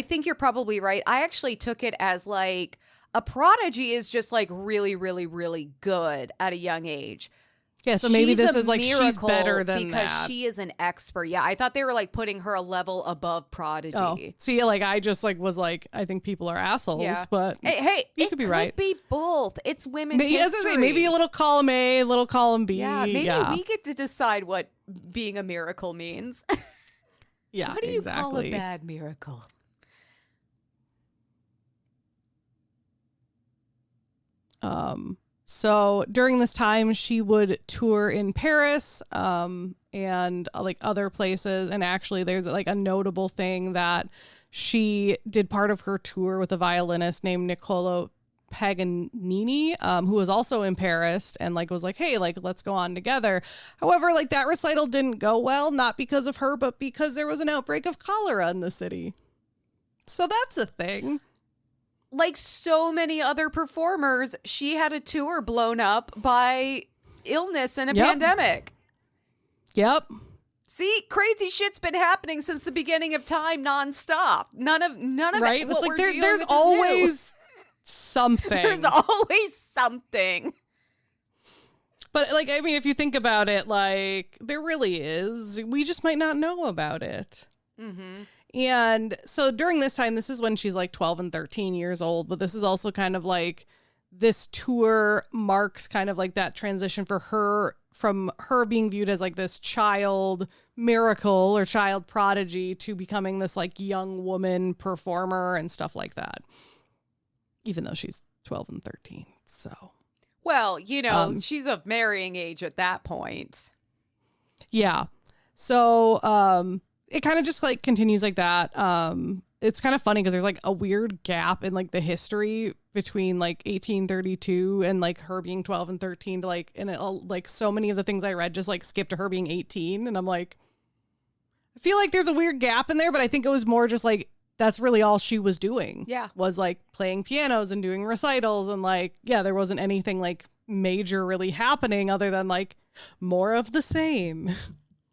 think you're probably right. I actually took it as, like, a prodigy is just, like, really, really, really good at a young age. Yeah, so maybe this is like, she's better than because that. she is an expert. Yeah, I thought they were, like, putting her a level above Prodigy. Oh, see, like, I just, like, was like, I think people are assholes, but hey, you could be right. It could be both. It's women's history. As I say, maybe a little column A, a little column B. Yeah, maybe we get to decide what being a miracle means. Yeah, what do you call a bad miracle? So during this time, she would tour in Paris, and like other places. And actually, there's like a notable thing that she did part of her tour with a violinist named Niccolo Paganini, who was also in Paris, and like was like, hey, like, let's go on together. However, like, that recital didn't go well, not because of her, but because there was an outbreak of cholera in the city. So that's a thing. Like so many other performers, she had a tour blown up by illness and a pandemic. Yep. See, crazy shit's been happening since the beginning of time, nonstop. None of right? it. It's like there's always something. There's always something. But, like, I mean, if you think about it, like, there really is. We just might not know about it. Mm-hmm. And so during this time, this is when she's like 12 and 13 years old. But this is also kind of like, this tour marks kind of like that transition for her from her being viewed as like this child miracle or child prodigy to becoming this like young woman performer and stuff like that. Even though she's 12 and 13. So, well, you know, she's of marrying age at that point. Yeah. So, it kind of just like continues like that. It's kind of funny because there's like a weird gap in like the history between like 1832 and like her being 12 and 13 to like, and like so many of the things I read just like skip to her being 18. And I'm like, I feel like there's a weird gap in there, but I think it was more just like, that's really all she was doing. Yeah. Was like playing pianos and doing recitals. And like, yeah, there wasn't anything like major really happening other than like more of the same,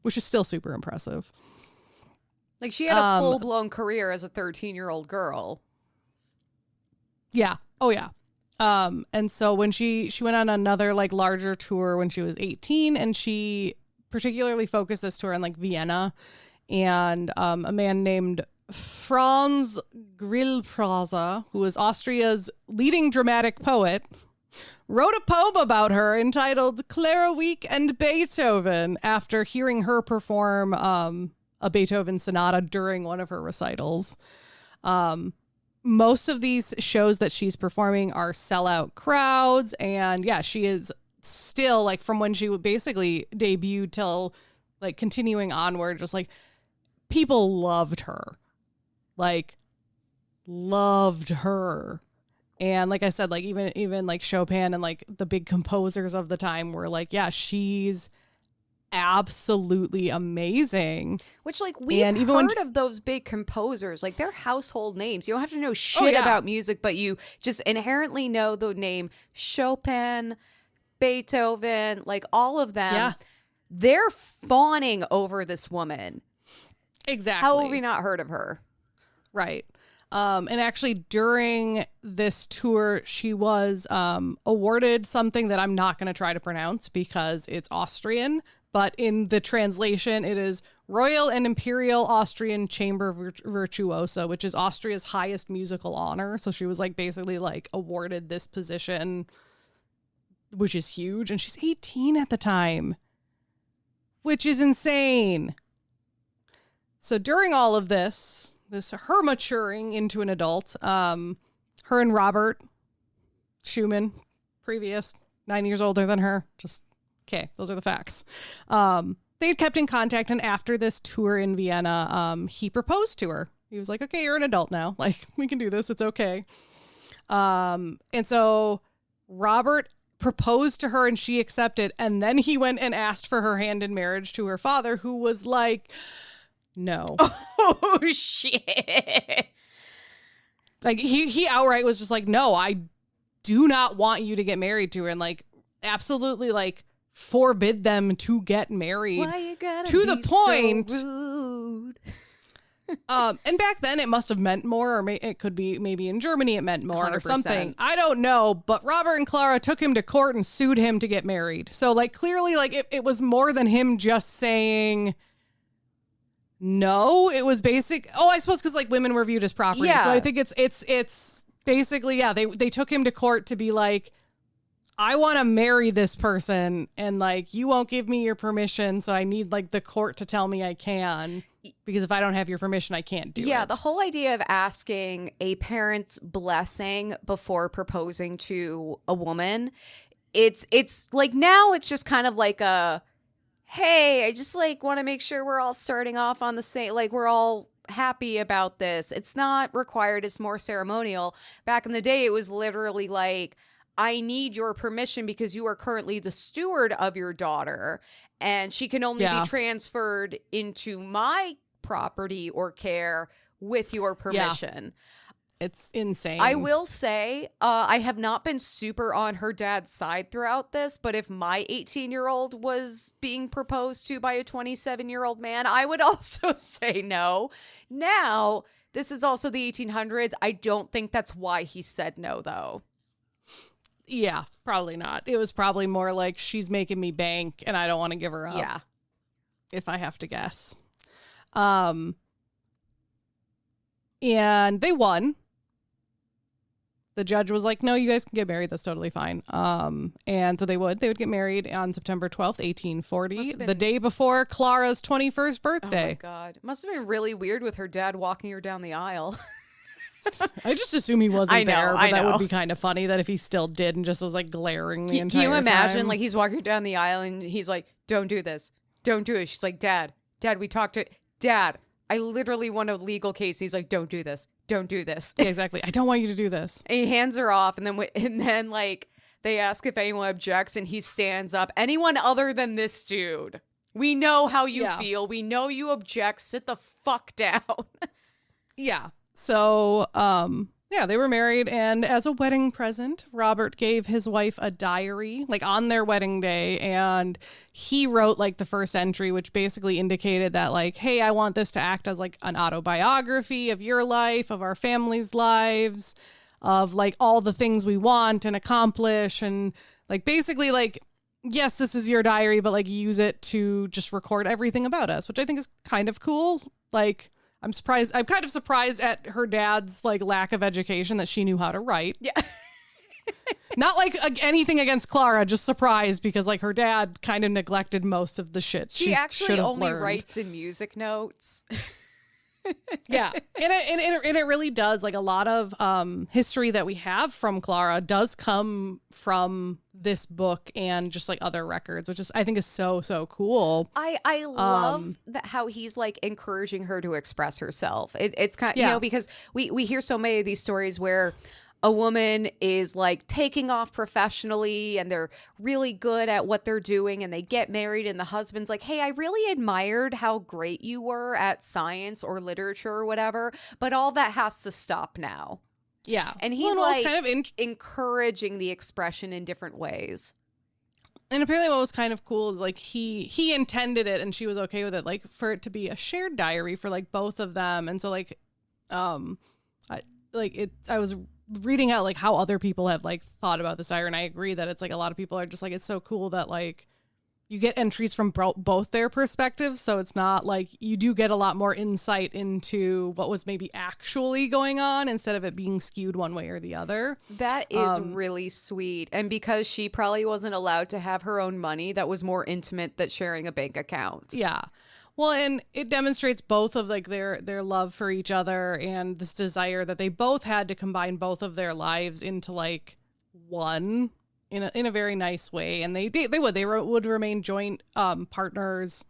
which is still super impressive. Like she had a full-blown career as a 13-year-old girl. Yeah. Oh, yeah. And so when she went on another like larger tour when she was 18, and she particularly focused this tour in like Vienna, and a man named Franz Grillparzer, who was Austria's leading dramatic poet, wrote a poem about her entitled Clara Wieck and Beethoven after hearing her perform a Beethoven sonata during one of her recitals. Most of these shows that she's performing are sellout crowds. And yeah, she is still like from when she basically debuted till like continuing onward, just like people loved her, like loved her. And like I said, like even like Chopin and like the big composers of the time were like, yeah, she's absolutely amazing. Which like we've heard of those big composers, like they're household names. You don't have to know shit about music, but you just inherently know the name Chopin, Beethoven, like all of them. Yeah. They're fawning over this woman. Exactly. How have we not heard of her? Right. And actually during this tour, she was awarded something that I'm not going to try to pronounce because it's Austrian, but in the translation, it is Royal and Imperial Austrian Chamber Virtuosa, which is Austria's highest musical honor. So she was like basically like awarded this position, which is huge. And she's 18 at the time, which is insane. So during all of this her maturing into an adult, her and Robert Schumann, previous 9 years older than her, just okay, those are the facts. They had kept in contact, and after this tour in Vienna, he proposed to her. He was like, okay, you're an adult now, like we can do this, it's okay. And so Robert proposed to her and she accepted, and then he went and asked for her hand in marriage to her father, who was like, no. Oh, shit. Like, he outright was just like, no, I do not want you to get married to her. And, like, absolutely, like, forbid them to get married. Why you gotta to be the point. so rude? And back then, it must have meant more, or it could be maybe in Germany it meant more 100%. or something. I don't know. But Robert and Clara took him to court and sued him to get married. So, like, clearly, like, it was more than him just saying... No, it was basic. Oh, I suppose because like women were viewed as property. Yeah. So I think it's basically, yeah, they took him to court to be like, I want to marry this person and like you won't give me your permission. So I need like the court to tell me I can, because if I don't have your permission, I can't do it. Yeah, the whole idea of asking a parent's blessing before proposing to a woman, it's like now it's just kind of like a, hey, I just like want to make sure we're all starting off on the same, like we're all happy about this. It's not required. It's more ceremonial. Back in the day, it was literally like, I need your permission because you are currently the steward of your daughter and she can only be transferred into my property or care with your permission. Yeah. It's insane. I will say, I have not been super on her dad's side throughout this, but if my 18-year-old was being proposed to by a 27-year-old man, I would also say no. Now, this is also the 1800s. I don't think that's why he said no, though. Yeah, probably not. It was probably more like she's making me bank and I don't want to give her up. Yeah. If I have to guess. And they won. the judge was like, no, you guys can get married. That's totally fine. And so they would get married on September 12th, 1840, the day before Clara's 21st birthday. Oh my God. Must have been really weird with her dad walking her down the aisle. I just assume he wasn't there, but that know. would be kind of funny that if he still did and just was like glaring the entire time. Can you imagine like he's walking down the aisle and he's like, don't do this. Don't do it. She's like, Dad, we talked to Dad. I literally won a legal case. He's like, don't do this. Don't do this. Yeah, exactly. I don't want you to do this. And he hands her off. And then like they ask if anyone objects and he stands up. Anyone other than this dude. We know how you feel. We know you object. Sit the fuck down. Yeah. So, they were married, and as a wedding present, Robert gave his wife a diary, like on their wedding day, and he wrote like the first entry, which basically indicated that like, hey, I want this to act as like an autobiography of your life, of our family's lives, of like all the things we want and accomplish, and like basically like, yes, this is your diary, but like use it to just record everything about us, which I think is kind of cool. Like, I'm kind of surprised at her dad's like lack of education that she knew how to write. Yeah. Not like anything against Clara, just surprised because like her dad kind of neglected most of the shit. She actually only learned. writes in music notes. Yeah. And it really does. Like a lot of history that we have from Clara does come from this book and just like other records, which is I think is so cool. I love that how he's like encouraging her to express herself. It's kind of, you know, because we hear so many of these stories where a woman is like taking off professionally and they're really good at what they're doing and they get married and the husband's like, hey, I really admired how great you were at science or literature or whatever, but all that has to stop now. Yeah. And he's like kind of encouraging the expression in different ways. And apparently what was kind of cool is like he intended it and she was okay with it, like for it to be a shared diary for like both of them. And so like I was reading out like how other people have like thought about this diary, and I agree that it's like a lot of people are just like, it's so cool that like you get entries from both their perspectives, so it's not like you do get a lot more insight into what was maybe actually going on instead of it being skewed one way or the other. That is really sweet. And because she probably wasn't allowed to have her own money, that was more intimate than sharing a bank account. Yeah. Well, and it demonstrates both of like their love for each other and this desire that they both had to combine both of their lives into like one in a very nice way. And they would remain joint partners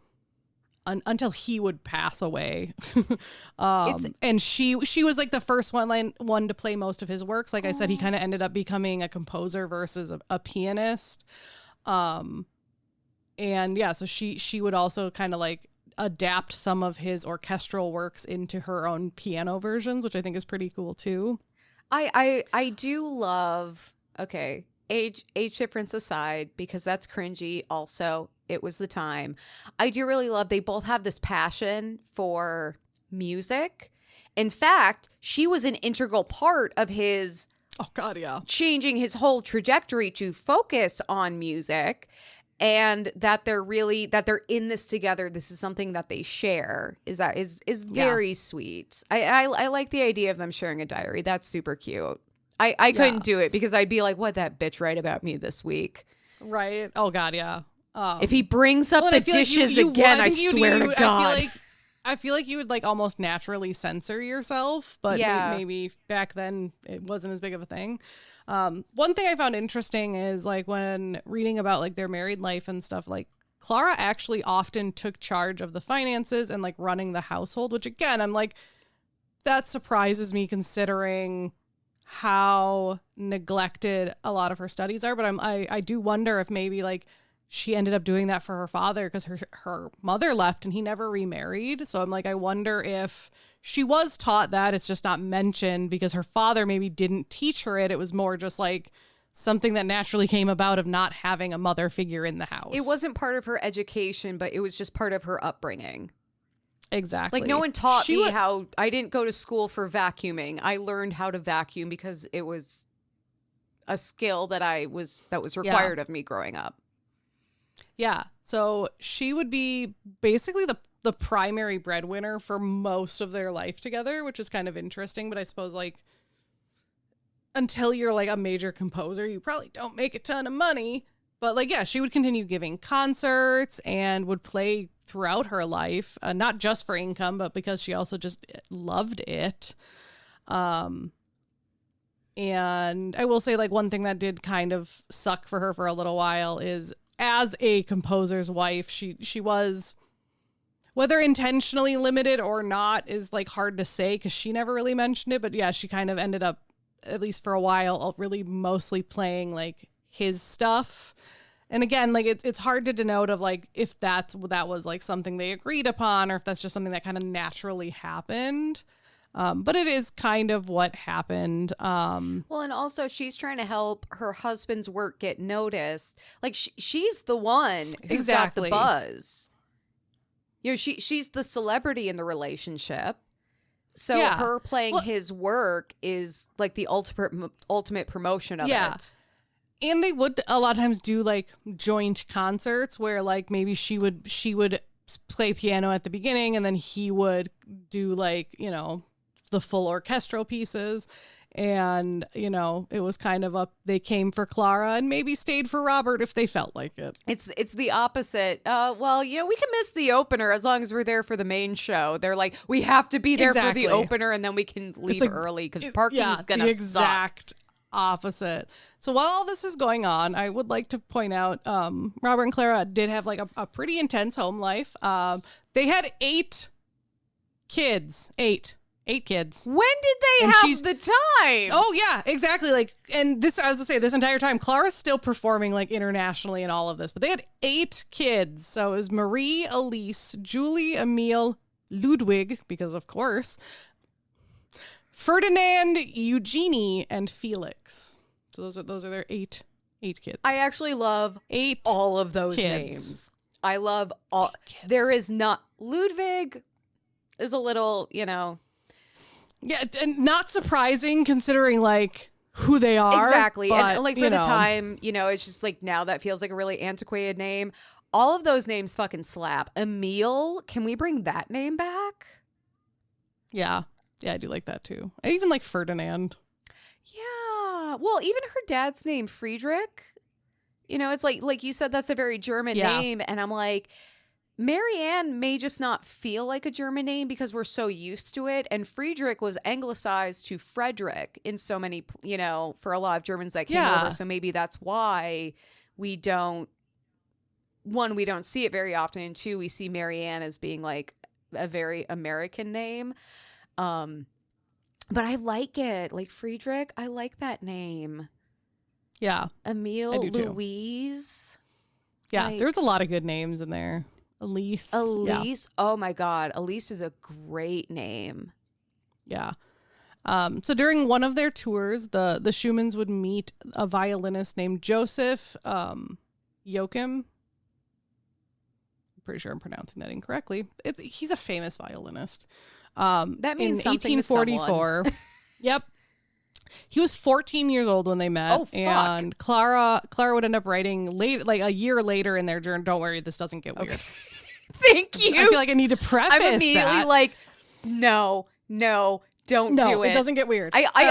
until he would pass away. And she was like the first one to play most of his works. Like I said, he kind of ended up becoming a composer versus a pianist. And yeah, so she would also kind of like adapt some of his orchestral works into her own piano versions, which I think is pretty cool too. I do love, okay, age difference aside, because that's cringy. Also, it was the time. I do really love, they both have this passion for music. In fact, she was an integral part of his changing his whole trajectory to focus on music. And that they're in this together. This is something that they share. Is very sweet. I like the idea of them sharing a diary. That's super cute. I couldn't do it because I'd be like, what that bitch write about me this week? Right. Oh God, yeah. If he brings up the dishes again, I swear to God. I feel like you would like almost naturally censor yourself, but maybe back then it wasn't as big of a thing. One thing I found interesting is like when reading about like their married life and stuff, like Clara actually often took charge of the finances and like running the household, which again, I'm like, that surprises me considering how neglected a lot of her studies are. But I do wonder if maybe like she ended up doing that for her father because her mother left and he never remarried. So I'm like, I wonder if she was taught that, it's just not mentioned because her father maybe didn't teach her it. It was more just like something that naturally came about of not having a mother figure in the house. It wasn't part of her education, but it was just part of her upbringing. Exactly. Like no one taught me how, I didn't go to school for vacuuming. I learned how to vacuum because it was a skill that was required of me growing up. Yeah. So she would be basically the primary breadwinner for most of their life together, which is kind of interesting. But I suppose like, until you're like a major composer, you probably don't make a ton of money. But like, yeah, she would continue giving concerts and would play throughout her life, not just for income, but because she also just loved it. And I will say, like, one thing that did kind of suck for her for a little while is, as a composer's wife, she was, whether intentionally limited or not is like hard to say because she never really mentioned it. But yeah, she kind of ended up, at least for a while, really mostly playing like his stuff. And again, like it's hard to denote of like if that was like something they agreed upon or if that's just something that kind of naturally happened. But it is kind of what happened. Well, and also she's trying to help her husband's work get noticed. Like she's the one who's got the buzz. You know, she's the celebrity in the relationship. So her playing his work is like the ultimate promotion of it. And they would a lot of times do like joint concerts where like maybe she would play piano at the beginning and then he would do like, you know, the full orchestral pieces. And, you know, it was kind of they came for Clara and maybe stayed for Robert if they felt like it. It's the opposite. Well, you know, we can miss the opener as long as we're there for the main show. They're like, we have to be there for the opener and then we can leave early because parking is going to suck. Opposite. So while all this is going on, I would like to point out Robert and Clara did have like a pretty intense home life. They had 8 kids. 8 kids. When did they have the time? Oh yeah, exactly. Like, and this, as I say, this entire time, Clara's still performing like internationally and all of this, but they had 8 kids. So it was Marie, Elise, Julie, Emile, Ludwig, because of course, Ferdinand, Eugenie, and Felix. So those are their 8 kids. I actually love 8 all of those kids. names. I love all. There is not Ludwig is a little, you know. Yeah, and not surprising considering like who they are. Exactly. But, and like for the time, you know, it's just like now that feels like a really antiquated name. All of those names fucking slap. Emile, can we bring that name back? Yeah. Yeah, I do like that too. I even like Ferdinand. Yeah. Well, even her dad's name, Friedrich. You know, it's like you said, that's a very German name. And I'm like, Marianne may just not feel like a German name because we're so used to it. And Friedrich was anglicized to Frederick in so many, you know, for a lot of Germans that came over. So maybe that's why we don't see it very often. And 2, we see Marianne as being like a very American name. But I like it. Like Friedrich, I like that name. Yeah. Emile, Louise. Yeah, there's a lot of good names in there. Elise. Yeah. Oh my God. Elise is a great name. Yeah. So during one of their tours, the Schumanns would meet a violinist named Joseph Joachim. I'm pretty sure I'm pronouncing that incorrectly. He's a famous violinist. That means in something 1844. Yep. He was 14 years old when they met. Oh, fuck. And Clara would end up writing like a year later in their journal. Don't worry, this doesn't get weird. Thank you. I feel like I need to preface I'm immediately that. like, no, don't do it. It doesn't get weird. I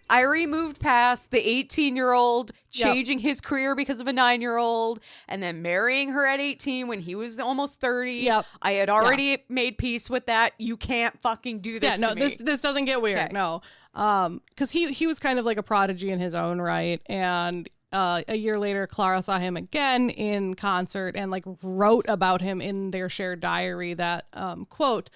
already moved past the 18-year-old changing his career because of a 9-year-old and then marrying her at 18 when he was almost 30. Yep. I had already made peace with that. You can't fucking do this to me. This doesn't get weird. Okay. No. Because he was kind of like a prodigy in his own right. And a year later, Clara saw him again in concert and like wrote about him in their shared diary that, quote,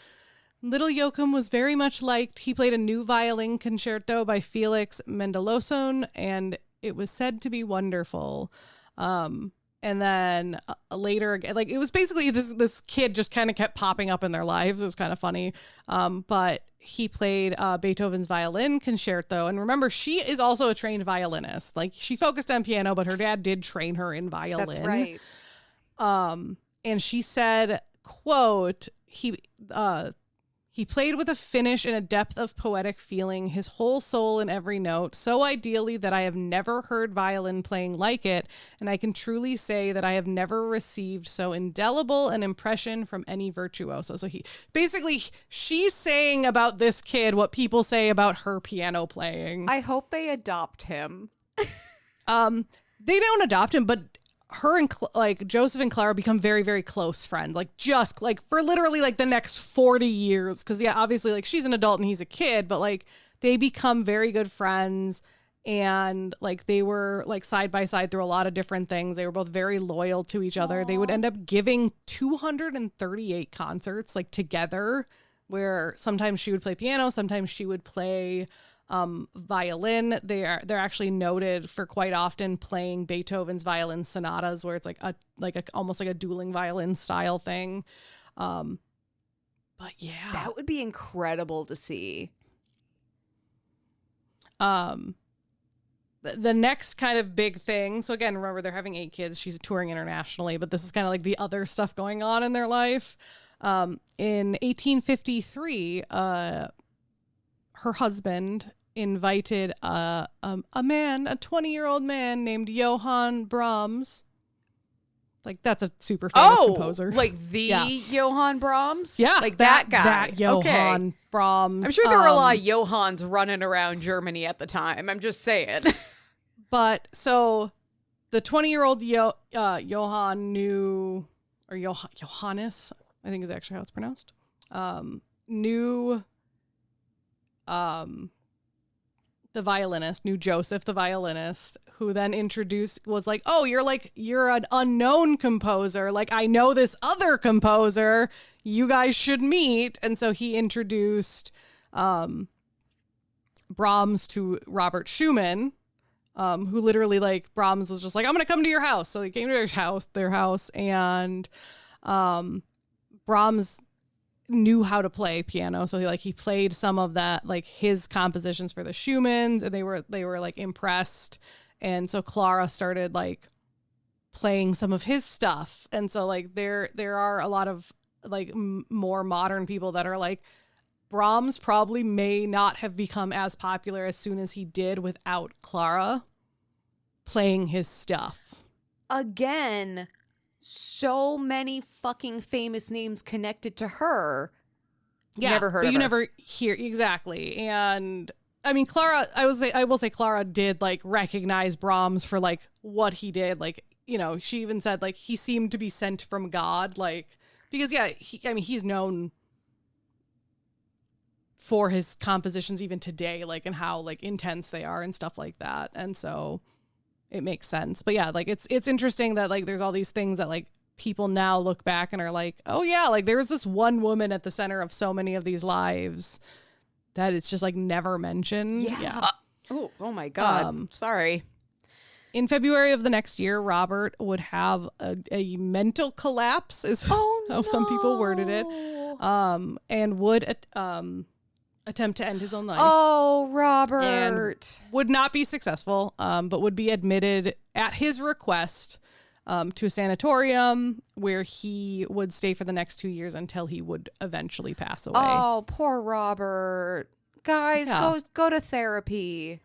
little Joachim was very much liked. He played a new violin concerto by Felix Mendelssohn, and it was said to be wonderful. And then later, like it was basically this kid just kind of kept popping up in their lives. It was kind of funny. But he played Beethoven's violin concerto. And remember, she is also a trained violinist. Like she focused on piano, but her dad did train her in violin. That's right. And she said, quote, He played with a finish and a depth of poetic feeling, his whole soul in every note, so ideally that I have never heard violin playing like it, and I can truly say that I have never received so indelible an impression from any virtuoso. So she's saying about this kid what people say about her piano playing. I hope they adopt him. They don't adopt him, but her and Joseph and Clara become very, very close friends, just for literally the next 40 years. Cause obviously she's an adult and he's a kid, but they become very good friends, and they were side by side through a lot of different things. They were both very loyal to each other. Aww. They would end up giving 238 concerts together, where sometimes she would play piano, sometimes she would play violin. They're actually noted for quite often playing Beethoven's violin sonatas, where it's almost like a dueling violin style thing. But yeah, that would be incredible to see. The next kind of big thing. So again, remember, they're having 8 kids. She's touring internationally, but this is kind of the other stuff going on in their life. In 1853, her husband invited a 20-year-old man named Johann Brahms. That's a super famous composer. Johann Brahms? Yeah. That guy. That Johann Brahms. I'm sure there were a lot of Johanns running around Germany at the time. I'm just saying. But so the 20-year-old Johann knew, or Johannes, I think is actually how it's pronounced, knew the violinist, knew Joseph, the violinist, who then was you're an unknown composer. I know this other composer. You guys should meet. And so he introduced Brahms to Robert Schumann, who literally Brahms was just I'm going to come to your house. So he came to their house, and Brahms knew how to play piano, so he played some of that, his compositions for the Schumanns, and they were impressed. And so Clara started playing some of his stuff, and so there are a lot of more modern people that are Brahms probably may not have become as popular as soon as he did without Clara playing his stuff. Again, so many fucking famous names connected to her. Yeah, never heard but of you her. never hear exactly. And I mean, Clara, I will say Clara did recognize Brahms for what he did. She even said he seemed to be sent from God. Because he's known for his compositions even today, and how intense they are and stuff like that. And so it makes sense. But yeah, it's interesting that there's all these things that people now look back and are oh yeah, there's this one woman at the center of so many of these lives that it's just never mentioned. Yeah. Oh my God. Sorry. In February of the next year, Robert would have a mental collapse, is how some people worded it, and would attempt to end his own life. Oh, Robert. And would not be successful, but would be admitted at his request to a sanatorium, where he would stay for the next 2 years until he would eventually pass away. Oh, poor Robert. Guys, go to therapy.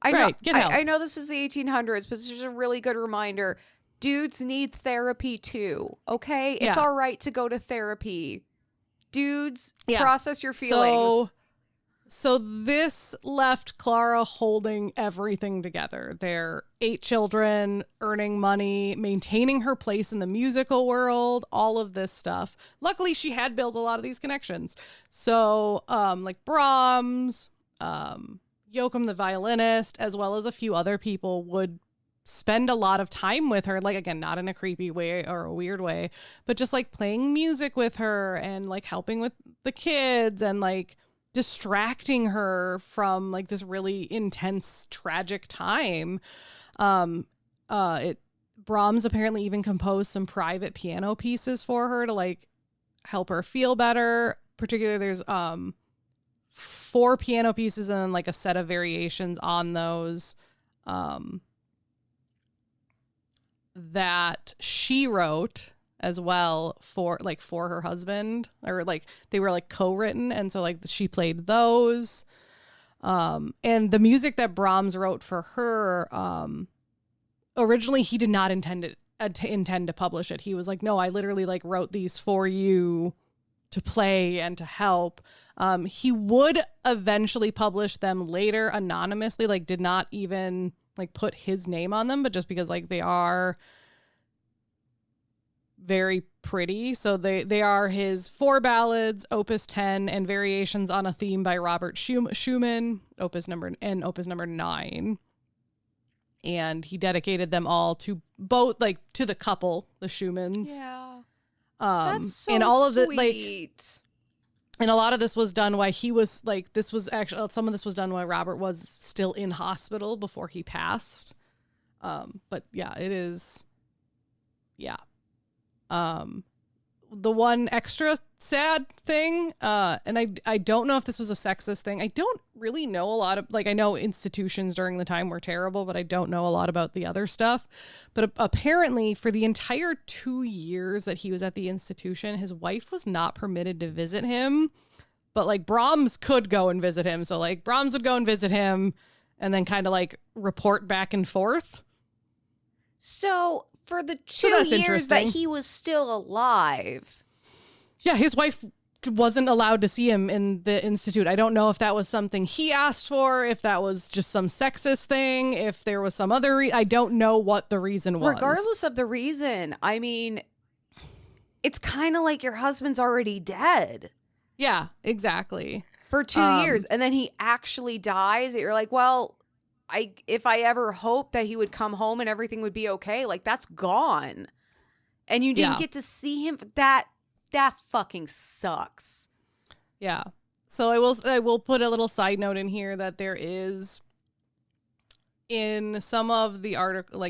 I know, get help. I know this is the 1800s, but it's just a really good reminder. Dudes need therapy too, okay? It's all right to go to therapy. Dudes, process your feelings. So this left Clara holding everything together. Their 8 children, earning money, maintaining her place in the musical world, all of this stuff. Luckily, she had built a lot of these connections. So Brahms, Joachim the violinist, as well as a few other people, would spend a lot of time with her, again, not in a creepy way or a weird way, but just playing music with her and helping with the kids and distracting her from this really intense, tragic time. Brahms apparently even composed some private piano pieces for her to help her feel better. Particularly, there's 4 piano pieces and then a set of variations on those that she wrote as well for her husband, or like they were like co-written, and so like she played those. And the music that Brahms wrote for her, originally he did not intend to publish it. He was like, no, I literally like wrote these for you to play and to help. He would eventually publish them later anonymously, like did not even like put his name on them, but just because like they are very pretty. So they are his 4 ballads, Opus 10, and variations on a theme by Robert Schumann, Opus number 9. And he dedicated them all to both, like to the couple, the Schumanns. Yeah. That's so and all of sweet. the like, and a lot of this was done while he was like, this was actually, some of this was done while Robert was still in hospital before he passed. But yeah, it is. Yeah. The one extra sad thing, and I don't know if this was a sexist thing. I don't really know a lot of, like, I know institutions during the time were terrible, but I don't know a lot about the other stuff. But apparently for the entire 2 years that he was at the institution, his wife was not permitted to visit him, but like Brahms could go and visit him. So like Brahms would go and visit him and then kind of like report back and forth. So for the 2 years that he was still alive. Yeah, his wife wasn't allowed to see him in the institute. I don't know if that was something he asked for, if that was just some sexist thing, if there was some other I don't know what the reason was. Regardless of the reason, I mean, it's kind of like your husband's already dead. Yeah, exactly. For 2 years. And then he actually dies. You're like, well, if I ever hoped that he would come home and everything would be okay, like that's gone. And you didn't get to see him. That fucking sucks. Yeah. So I will put a little side note in here that there is, in some of the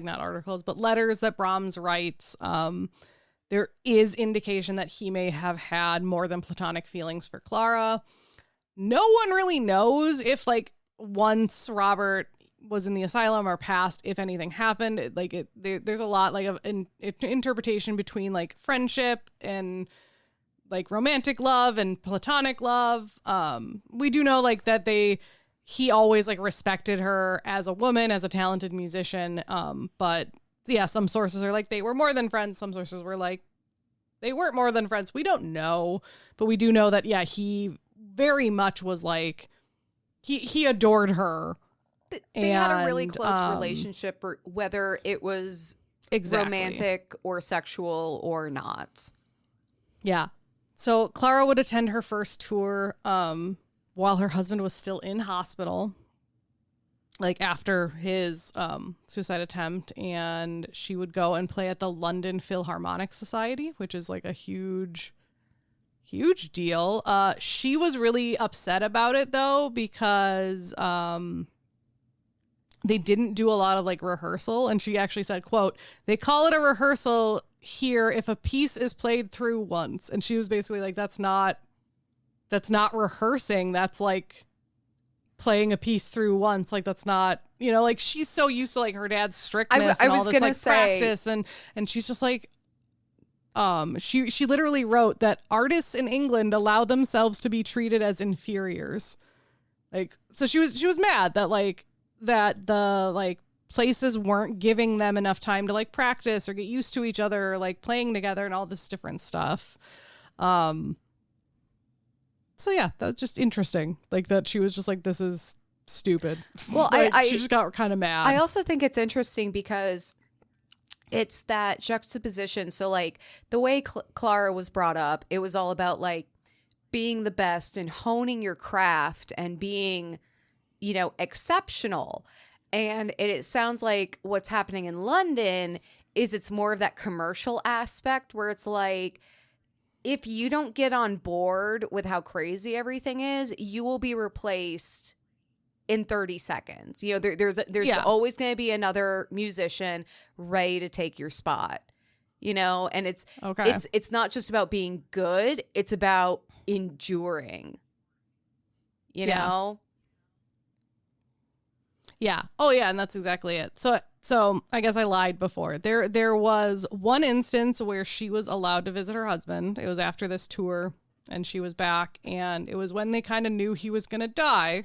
not articles, but letters that Brahms writes, there is indication that he may have had more than platonic feelings for Clara. No one really knows if like once Robert was in the asylum or passed, if anything happened. There's a lot like of interpretation between like friendship and like romantic love and platonic love. We do know like that he always like respected her as a woman, as a talented musician. But yeah, some sources are like they were more than friends. Some sources were like they weren't more than friends. We don't know, but we do know that, yeah, he very much was like, he adored her. They had a really close relationship, whether it was romantic or sexual or not. Yeah. So Clara would attend her first tour while her husband was still in hospital, like after his suicide attempt, and she would go and play at the London Philharmonic Society, which is like a huge deal. She was really upset about it though, because they didn't do a lot of like rehearsal, and she actually said, quote, "They call it a rehearsal here if a piece is played through once." And she was basically like, that's not rehearsing. That's like playing a piece through once. Like that's not, like she's so used to like her dad's strictness and all this like practice. And she's just like, she literally wrote that artists in England allow themselves to be treated as inferiors. Like, so she was mad that like, that the like places weren't giving them enough time to like practice or get used to each other, or, like playing together and all this different stuff. So yeah, that's just interesting. Like that she was just like, this is stupid. Well, like, she just got kind of mad. I also think it's interesting because it's that juxtaposition. So like the way Clara was brought up, it was all about like being the best and honing your craft and being, exceptional. And it sounds like what's happening in London is it's more of that commercial aspect where it's like, if you don't get on board with how crazy everything is, you will be replaced in 30 seconds. There's always going to be another musician ready to take your spot, and it's not just about being good. It's about enduring, know? Yeah. Oh, yeah. And that's exactly it. So So I guess I lied before. There was one instance where she was allowed to visit her husband. It was after this tour and she was back, and it was when they kind of knew he was going to die.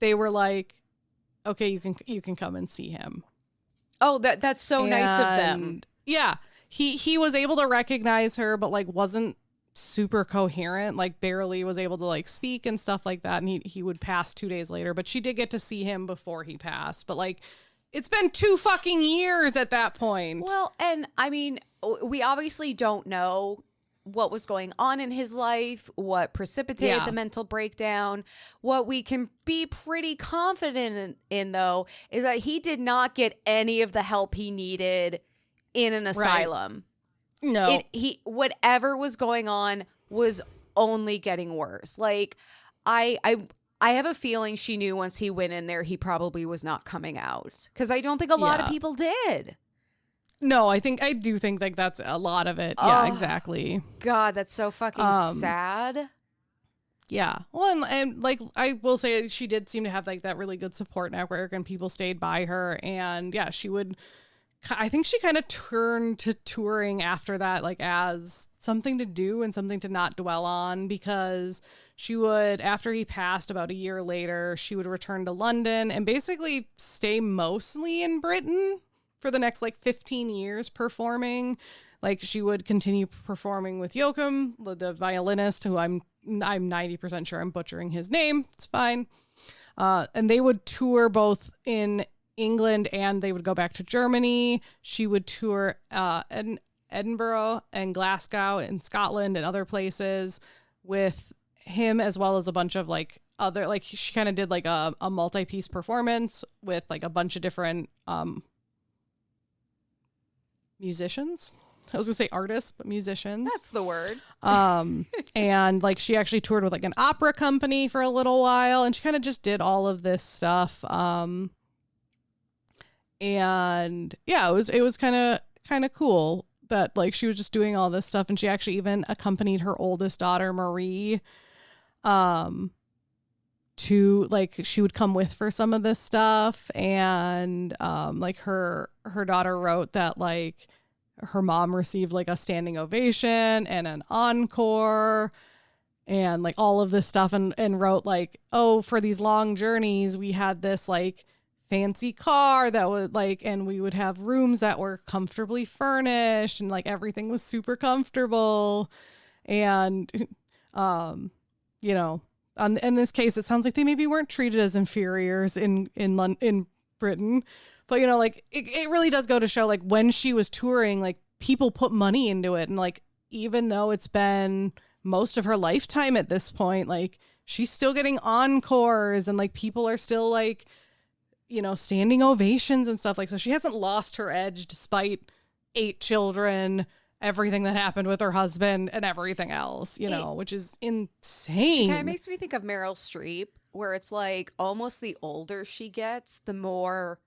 They were like, okay, you can come and see him. Oh, that's so nice of them. Yeah. He was able to recognize her, but like wasn't super coherent, like barely was able to like speak and stuff like that. And he would pass 2 days later, but she did get to see him before he passed. But like, it's been 2 fucking years at that point. Well, and I mean, we obviously don't know what was going on in his life, what precipitated the mental breakdown. What we can be pretty confident in, though, is that he did not get any of the help he needed in an asylum. No. Whatever was going on was only getting worse. Like, I have a feeling she knew once he went in there, he probably was not coming out. Because I don't think a lot of people did. No, I do think like that's a lot of it. Yeah, exactly. God, that's so fucking sad. Yeah. Well, and like I will say, she did seem to have like that really good support network, and people stayed by her. And yeah, I think she kind of turned to touring after that, like as something to do and something to not dwell on, because she would, after he passed about a year later, she would return to London and basically stay mostly in Britain for the next like 15 years performing. Like she would continue performing with Joachim, the violinist, who I'm 90% sure I'm butchering his name. It's fine. And they would tour both in England and they would go back to Germany. She would tour Edinburgh and Glasgow and Scotland and other places with him, as well as a bunch of like other, like she kind of did like a multi-piece performance with like a bunch of different musicians. I was gonna say artists, but musicians. That's the word. And like she actually toured with like an opera company for a little while, and she kind of just did all of this stuff. And yeah, it was kind of cool that like she was just doing all this stuff, and she actually even accompanied her oldest daughter Marie to like she would come with for some of this stuff. And like her daughter wrote that like her mom received like a standing ovation and an encore and like all of this stuff, and wrote like, oh, for these long journeys we had this like fancy car that would like, and we would have rooms that were comfortably furnished, and like everything was super comfortable. And you know, in this case it sounds like they maybe weren't treated as inferiors in Britain, but you know, like it really does go to show like when she was touring, like people put money into it, and like even though it's been most of her lifetime at this point, like she's still getting encores, and like people are still like, you know, standing ovations and stuff. Like, so she hasn't lost her edge despite 8 children, everything that happened with her husband and everything else, you know, which is insane. She kind of makes me think of Meryl Streep, where it's like almost the older she gets, the more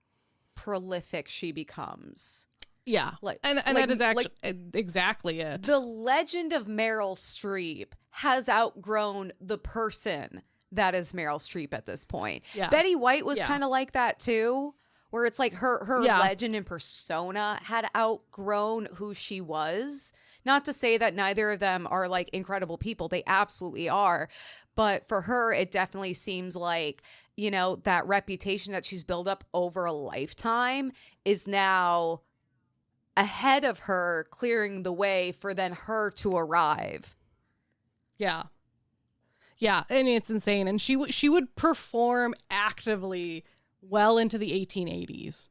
prolific she becomes. Yeah. And that is actually exactly it. The legend of Meryl Streep has outgrown the person that is Meryl Streep at this point. Yeah. Betty White was kind of like that too, where it's like her legend and persona had outgrown who she was. Not to say that neither of them are like incredible people. They absolutely are. But for her, it definitely seems like, you know, that reputation that she's built up over a lifetime is now ahead of her, clearing the way for then her to arrive. Yeah. Yeah, and it's insane. And she would perform actively well into the 1880s.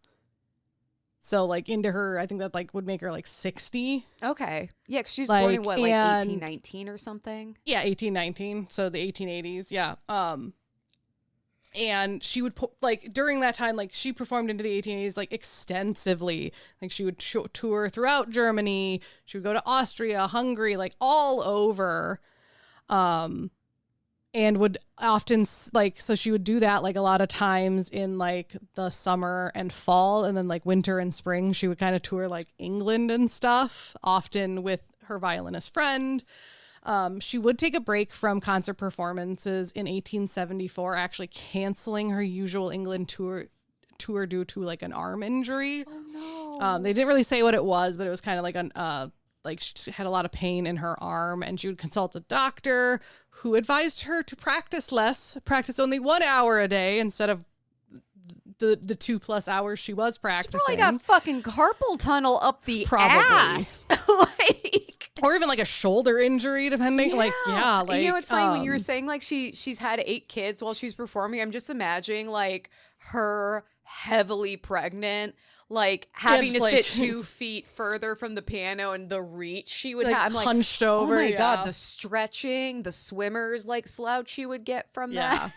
So like into her, I think that like would make her like 60. Okay. Yeah, because she was born in what, like 1819 or something? Yeah, 1819. So the 1880s. Yeah. And she would like during that time, like she performed into the 1880s like extensively. Like she would tour throughout Germany. She would go to Austria, Hungary, like all over. And would often like, so she would do that like a lot of times in like the summer and fall, and then like winter and spring she would kind of tour like England and stuff, often with her violinist friend. She would take a break from concert performances in 1874, actually canceling her usual England tour due to like an arm injury. Oh no. They didn't really say what it was, but it was kind of like she had a lot of pain in her arm, and she would consult a doctor who advised her to practice less, practice only 1 hour a day instead of the 2+ hours she was practicing. She probably got fucking carpal tunnel up the Probably. ass. Like, or even like a shoulder injury, depending. yeah. Like, yeah, like you know, it's funny when you were saying like she's had 8 kids while she's performing. I'm just imagining like her heavily pregnant, like having to sit 2 feet further from the piano and the reach she would like have. I'm like, hunched over. oh my yeah. God, the stretching, the swimmer's like slouch she would get from that.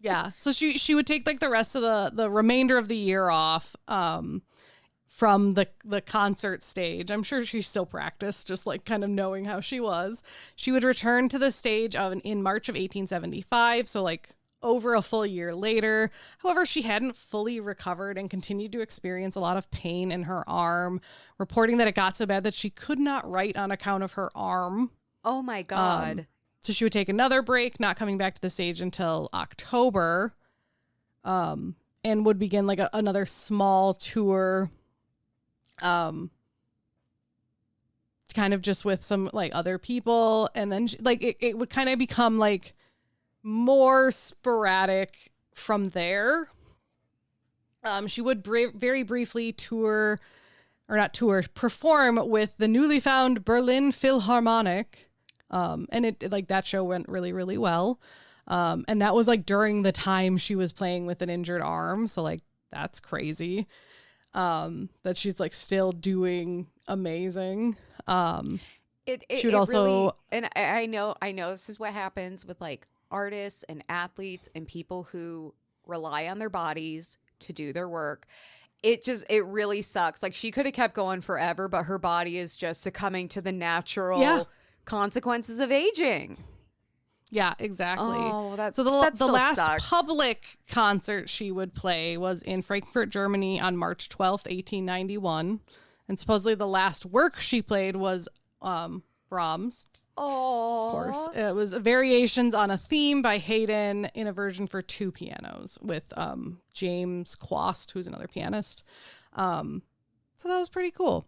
Yeah. So she would take like the rest of the remainder of the year off from the concert stage. I'm sure she still practiced, just like kind of knowing how she was. She would return to the stage in March of 1875. So like over a full year later. However, she hadn't fully recovered and continued to experience a lot of pain in her arm, reporting that it got so bad that she could not write on account of her arm. Oh my God. So she would take another break, not coming back to the stage until October, and would begin like another small tour, kind of just with some like other people. And then it would kind of become like more sporadic from there. She would very briefly perform with the newly found Berlin Philharmonic. And it like that show went really, really well. And that was like during the time she was playing with an injured arm. So like, that's crazy. That she's like still doing amazing. She would also, really, and I know this is what happens with like artists and athletes and people who rely on their bodies to do their work. It really sucks. Like she could have kept going forever, but her body is just succumbing to the natural consequences of aging. Yeah, exactly. Oh, so the last public concert she would play was in Frankfurt, Germany on March 12th, 1891. And supposedly the last work she played was Brahms. Oh, of course. It was variations on a theme by Haydn in a version for 2 pianos with James Quast, who's another pianist. So that was pretty cool.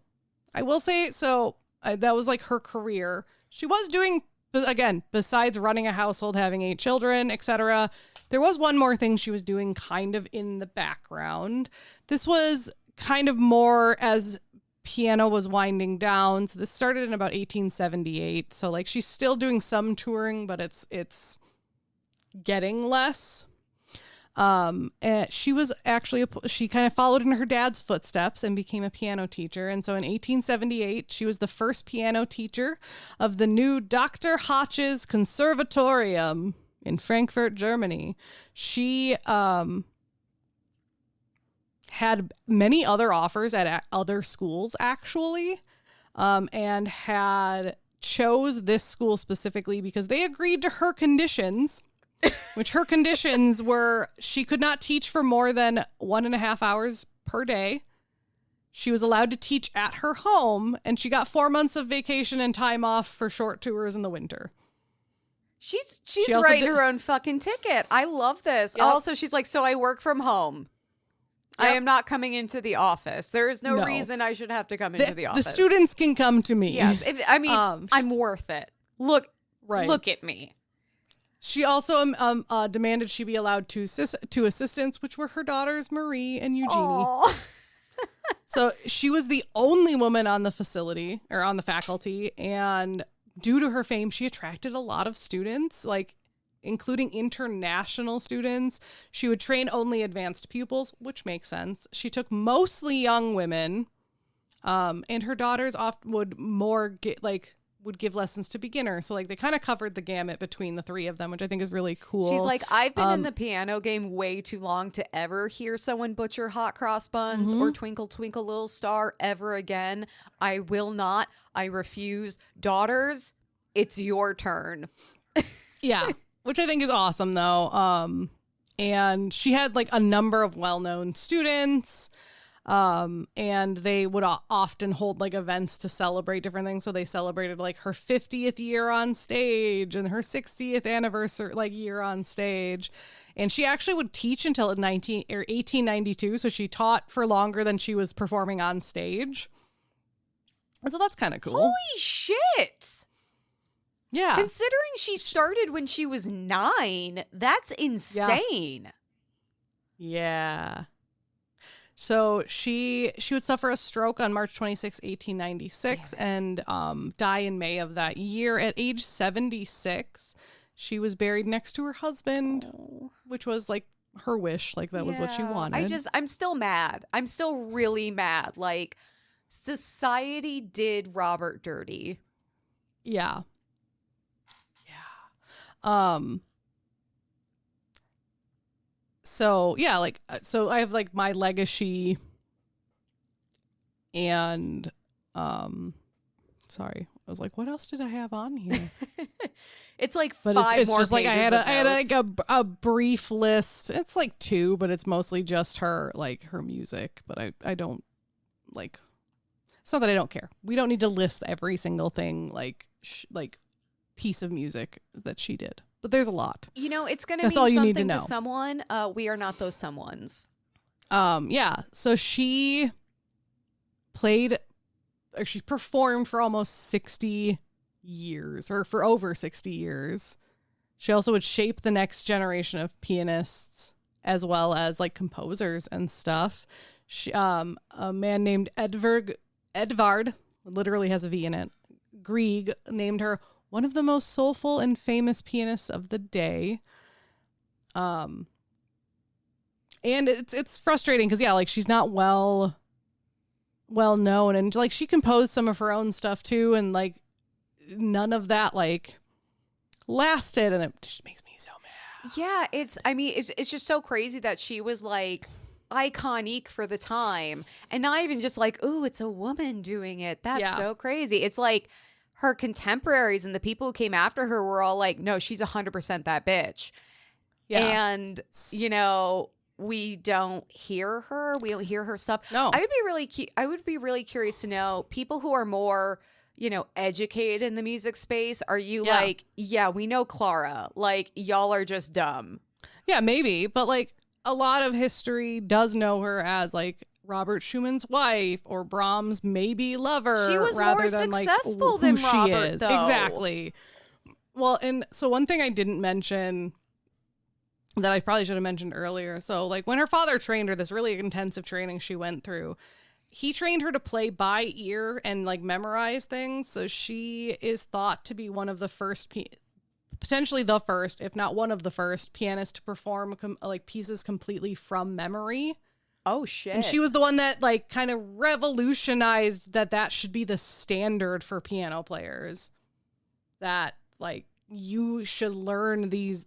I will say, that was like her career. She was doing, again, besides running a household, having 8 children, etc., there was one more thing she was doing kind of in the background. This was kind of more as piano was winding down. So this started in about 1878. So like she's still doing some touring, but it's getting less. And she was actually, she kind of followed in her dad's footsteps and became a piano teacher. And so in 1878, she was the first piano teacher of the new Dr. Hotch's Conservatorium in Frankfurt, Germany. She had many other offers at other schools, actually, and had chose this school specifically because they agreed to her conditions. Which her conditions were she could not teach for more than 1.5 hours per day. She was allowed to teach at her home, and she got 4 months of vacation and time off for short tours in the winter. She's writing her own fucking ticket. I love this. Yep. Also, she's like, so I work from home. Yep. I am not coming into the office. There is no reason I should have to come into the office. The students can come to me. Yes. I'm worth it. Look at me. She also demanded she be allowed 2 assistants, which were her daughters, Marie and Eugenie. So she was the only woman on the facility or on the faculty. And due to her fame, she attracted a lot of students, like including international students. She would train only advanced pupils, which makes sense. She took mostly young women, and her daughters often would give lessons to beginners. So like they kind of covered the gamut between the 3 of them, which I think is really cool. She's like, I've been in the piano game way too long to ever hear someone butcher Hot Cross Buns or Twinkle Twinkle Little Star ever again. I will not. I refuse. Daughters, it's your turn. Yeah, which I think is awesome though. And she had like a number of well-known students. And they would often hold like events to celebrate different things. So they celebrated like her 50th year on stage and her 60th anniversary like year on stage. And she actually would teach until 1892. So she taught for longer than she was performing on stage. And so that's kind of cool. Holy shit. Yeah. Considering she started when she was 9, that's insane. Yeah. So she would suffer a stroke on March 26, 1896, and die in May of that year. At age 76, she was buried next to her husband, which was like her wish. Like that was what she wanted. I'm still mad. I'm still really mad. Like, society did Robert dirty. Yeah. Yeah. So yeah, like, so I have like my legacy and, sorry, I was like, what else did I have on here? It's like but 5 it's more just like I had notes. like a brief list. It's like 2, but it's mostly just her music. But I don't like. It's not that I don't care. We don't need to list every single thing like piece of music that she did. But there's a lot. You know, it's going to That's mean all you something need to know. to someone. We are not those someones. Yeah. So she performed for almost 60 years, or for over 60 years. She also would shape the next generation of pianists as well as like composers and stuff. She, a man named Edvard, literally has a V in it, Grieg, named her one of the most soulful and famous pianists of the day. And it's frustrating because like she's not well known, and like she composed some of her own stuff too, and like none of that like lasted, and it just makes me so mad. Yeah, it's just so crazy that she was like iconic for the time, and not even just like, oh, it's a woman doing it. That's so crazy. It's like her contemporaries and the people who came after her were all like, no, she's 100% that bitch. Yeah. And, you know, we don't hear her. We don't hear her stuff. No. I would be really curious to know, people who are more, you know, educated in the music space, are you like, yeah, we know Clara. Like, y'all are just dumb. Yeah, maybe. But like a lot of history does know her as like Robert Schumann's wife or Brahms' maybe lover. She was rather more than successful like than who Robert, she is. though. Exactly. Well, and so one thing I didn't mention that I probably should have mentioned earlier. So like when her father trained her, this really intensive training she went through, he trained her to play by ear and like memorize things. So she is thought to be one of the first, potentially the first, if not one of the first pianists to perform like pieces completely from memory. Oh, shit. And she was the one that like kind of revolutionized that should be the standard for piano players. That like you should learn these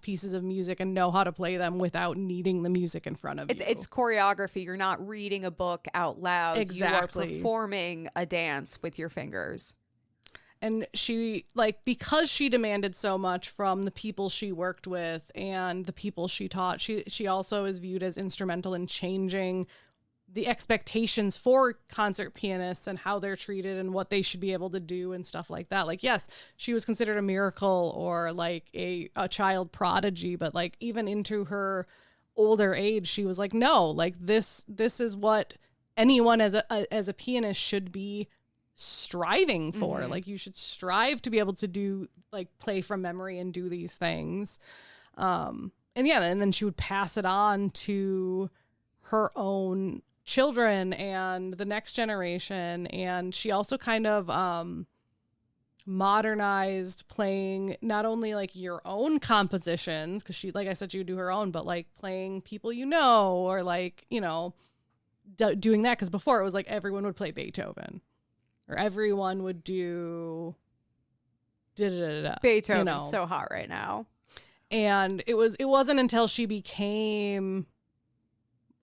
pieces of music and know how to play them without needing the music in front of you. It's choreography. You're not reading a book out loud. Exactly. You are performing a dance with your fingers. And she, like, because she demanded so much from the people she worked with and the people she taught, she also is viewed as instrumental in changing the expectations for concert pianists and how they're treated and what they should be able to do and stuff like that. Like, yes, she was considered a miracle or like a child prodigy, but like even into her older age, she was like, no, like this is what anyone as a pianist should be striving for. Mm-hmm. Like you should strive to be able to do like play from memory and do these things. And then she would pass it on to her own children and the next generation. And she also kind of modernized playing not only like your own compositions, because she, like I said, she would do her own, but like playing people or like, doing that, because before it was like everyone would play Beethoven or everyone would do Beethoven's so hot right now. And it wasn't until she became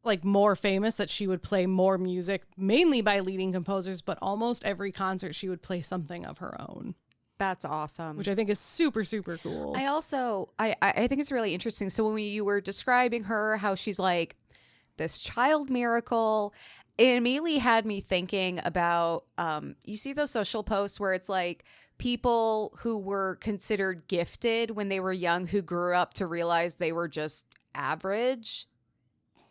like more famous that she would play more music, mainly by leading composers, but almost every concert she would play something of her own. That's awesome. Which I think is super, super cool. I also, I think it's really interesting. So when you were describing her, how she's like this child miracle. It immediately had me thinking about, you see those social posts where it's like people who were considered gifted when they were young who grew up to realize they were just average,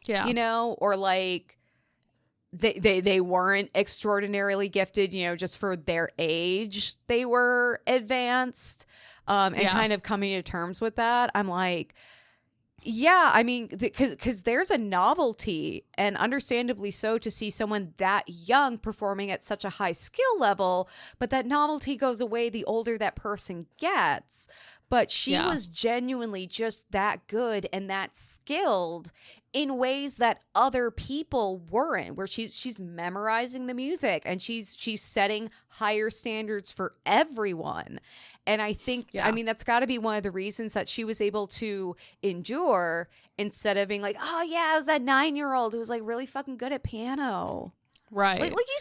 Yeah. you know, or like they weren't extraordinarily gifted, you know, just for their age, they were advanced, and kind of coming to terms with that. I'm like, yeah, I mean, because there's a novelty, and understandably so, to see someone that young performing at such a high skill level, but that novelty goes away the older that person gets. But she was genuinely just that good and that skilled in ways that other people weren't, where she's memorizing the music and she's setting higher standards for everyone. And I think, I mean, that's got to be one of the reasons that she was able to endure, instead of being like, oh yeah, I was that 9-year-old who was like really fucking good at piano. Right. Like you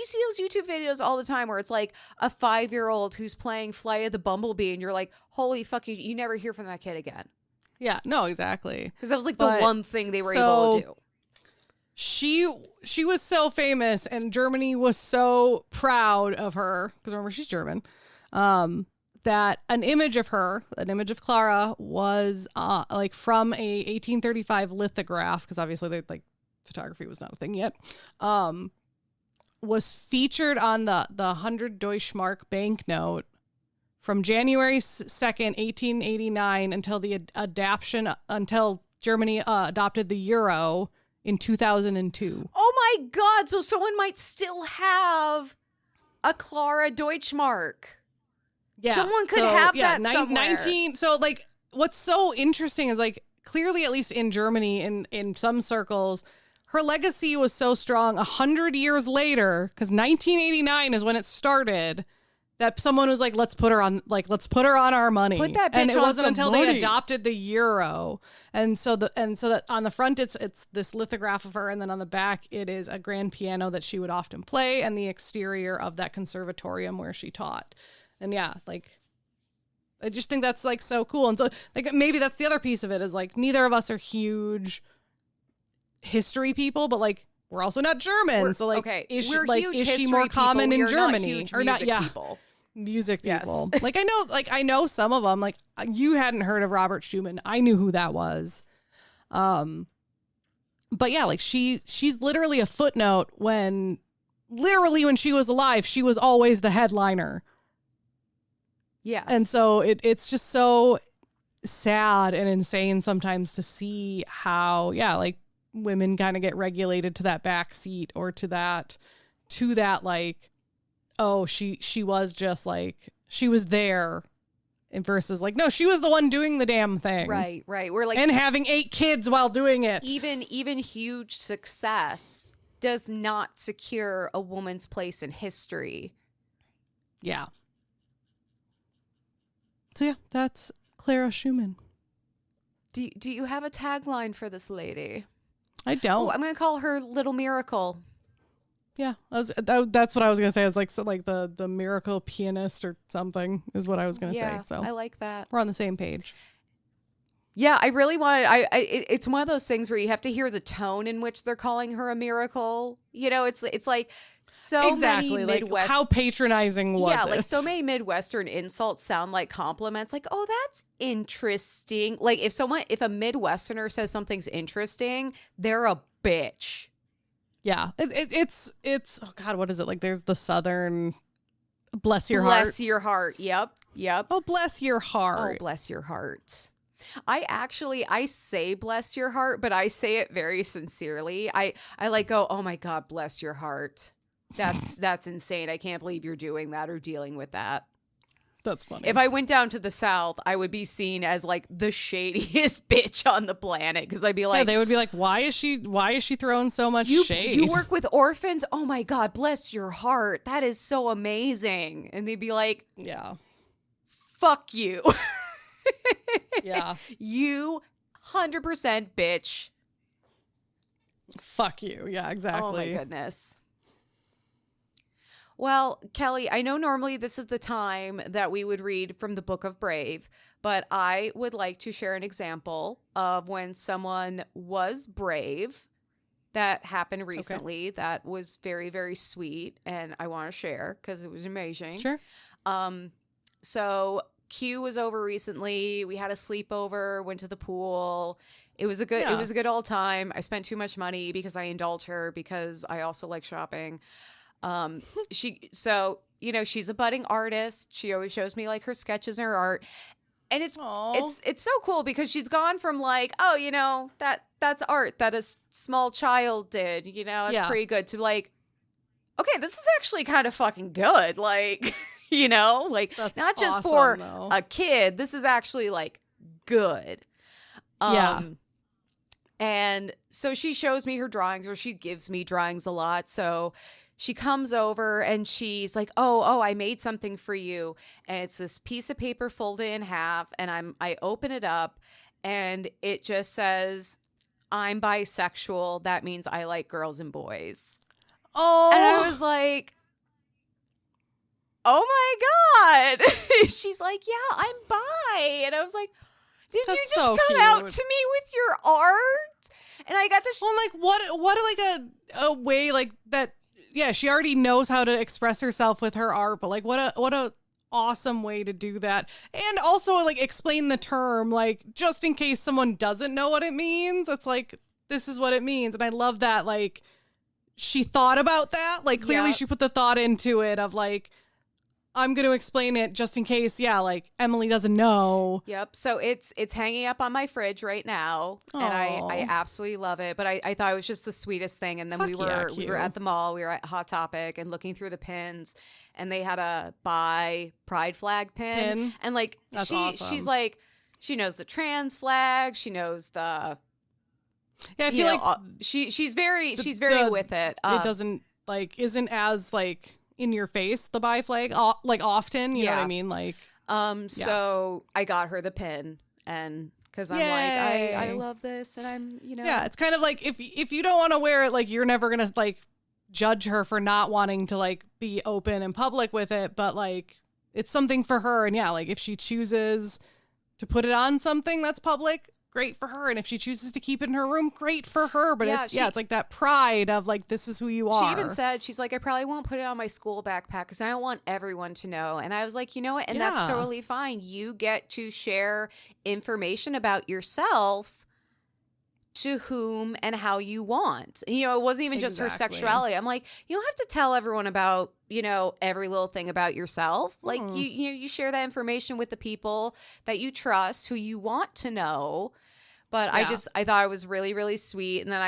see those YouTube videos all the time where it's like a 5-year-old who's playing Flight of the Bumblebee, and you're like, holy fuck, you never hear from that kid again. Yeah, no, exactly. Because that was like the one thing they were able to do. She was so famous, and Germany was so proud of her, because remember, she's German, that an image of her, an image of Clara, was like from a 1835 lithograph, because obviously photography was not a thing yet, was featured on the 100 Deutschmark banknote from January 2nd, 1889 until Germany adopted the euro in 2002. Oh my God. So someone might still have a Clara Deutschmark. Yeah. Someone could have that somewhere. So like, what's so interesting is like, clearly, at least in Germany, in some circles, her legacy was so strong 100 years later, because 1989 is when it started, that someone was like, let's put her on our money. Put that bitch and it on wasn't some until money. they adopted the euro. And so that on the front it's this lithograph of her, and then on the back it is a grand piano that she would often play, and the exterior of that conservatorium where she taught. And yeah, like, I just think that's like so cool. And so like, maybe that's the other piece of it, is like, neither of us are huge history people, but like, we're also not German. So like, okay, is huge she more common in Germany or not? People. Music people. Like, I know some of them, like, you hadn't heard of Robert Schumann. I knew who that was. But yeah, like she's literally a footnote when she was alive, she was always the headliner. Yes. And so it's just so sad and insane sometimes to see how, like, women kind of get regulated to that back seat, or to that like, oh, she was just like, she was there, and versus like, no, she was the one doing the damn thing. Right. We're like, and having 8 kids while doing it. Even huge success does not secure a woman's place in history. Yeah. So yeah, that's Clara Schumann. Do you have a tagline for this lady? I don't. Oh, I'm going to call her Little Miracle. Yeah, that's what I was going to say. I was like, so like the miracle pianist or something is what I was going to say. So I like that. We're on the same page. Yeah, I really wanted. It's one of those things where you have to hear the tone in which they're calling her a miracle. You know, it's like so exactly many Midwest. Like, how patronizing was it? Yeah, like so many Midwestern insults sound like compliments. Like, oh, that's interesting. Like if a Midwesterner says something's interesting, they're a bitch. Yeah, it's oh God, what is it like? There's the Southern bless your heart. Bless your heart. Yep. Oh, bless your heart. Oh, bless your heart. I say bless your heart, but I say it very sincerely. I like go, oh my God, bless your heart. That's insane. I can't believe you're doing that or dealing with that. That's funny. If I went down to the South, I would be seen as like the shadiest bitch on the planet, because I'd be like, they would be like, why is she throwing so much shade? You work with orphans? Oh my God, bless your heart. That is so amazing. And they'd be like, yeah, fuck you. Yeah. You 100% bitch. Fuck you. Yeah, exactly. Oh my goodness. Well, Kelly, I know normally this is the time that we would read from the Book of Brave, but I would like to share an example of when someone was brave that happened recently that was very, very sweet, and I want to share because it was amazing. Sure. So Q was over recently. We had a sleepover, went to the pool. It was a good old time. I spent too much money because I indulge her because I also like shopping. She's a budding artist. She always shows me like her sketches and her art. And it's so cool because she's gone from like, oh, that's art that a small child did, it's pretty good, to like, okay, this is actually kind of fucking good. Like, like that's not just awesome, for though. a kid. This is actually like good. And so she shows me her drawings, or she gives me drawings a lot. So she comes over and she's like, oh, I made something for you. And it's this piece of paper folded in half. And I open it up and it just says, I'm bisexual. That means I like girls and boys. Oh. And I was like, oh my God. She's like, yeah, I'm bi. And I was like, did you just come out to me with your art? And I got to... Well, like, what like a way like that... Yeah, she already knows how to express herself with her art, but like what a awesome way to do that. And also like explain the term, like just in case someone doesn't know what it means. It's like, this is what it means. And I love that like she thought about that. Like clearly she put the thought into it of like, I'm going to explain it just in case, like Emily doesn't know. Yep. So it's hanging up on my fridge right now. Aww. And I absolutely love it. But I thought it was just the sweetest thing. And then we were at the mall. We were at Hot Topic and looking through the pins. And they had a bi pride flag pin. And like awesome. She's like, she knows the trans flag. She knows the... Yeah, I feel like... she's very with it. It doesn't like, isn't as like... in your face, the bi flag, like often, you know what I mean? Like, so I got her the pin, and because I'm like, I love this, and I'm, Yeah, it's kind of like if you don't want to wear it, like you're never gonna like judge her for not wanting to like be open and public with it, but like it's something for her, and like if she chooses to put it on something that's public, great for her. And if she chooses to keep it in her room, great for her. But it's like that pride of like, this is who you are. She even said, she's like, I probably won't put it on my school backpack because I don't want everyone to know. And I was like, you know what? And that's totally fine. You get to share information about yourself to whom and how you want. And, it wasn't even just her sexuality. I'm like, you don't have to tell everyone about, every little thing about yourself. Like you share that information with the people that you trust, who you want to know. But I thought it was really, really sweet. And then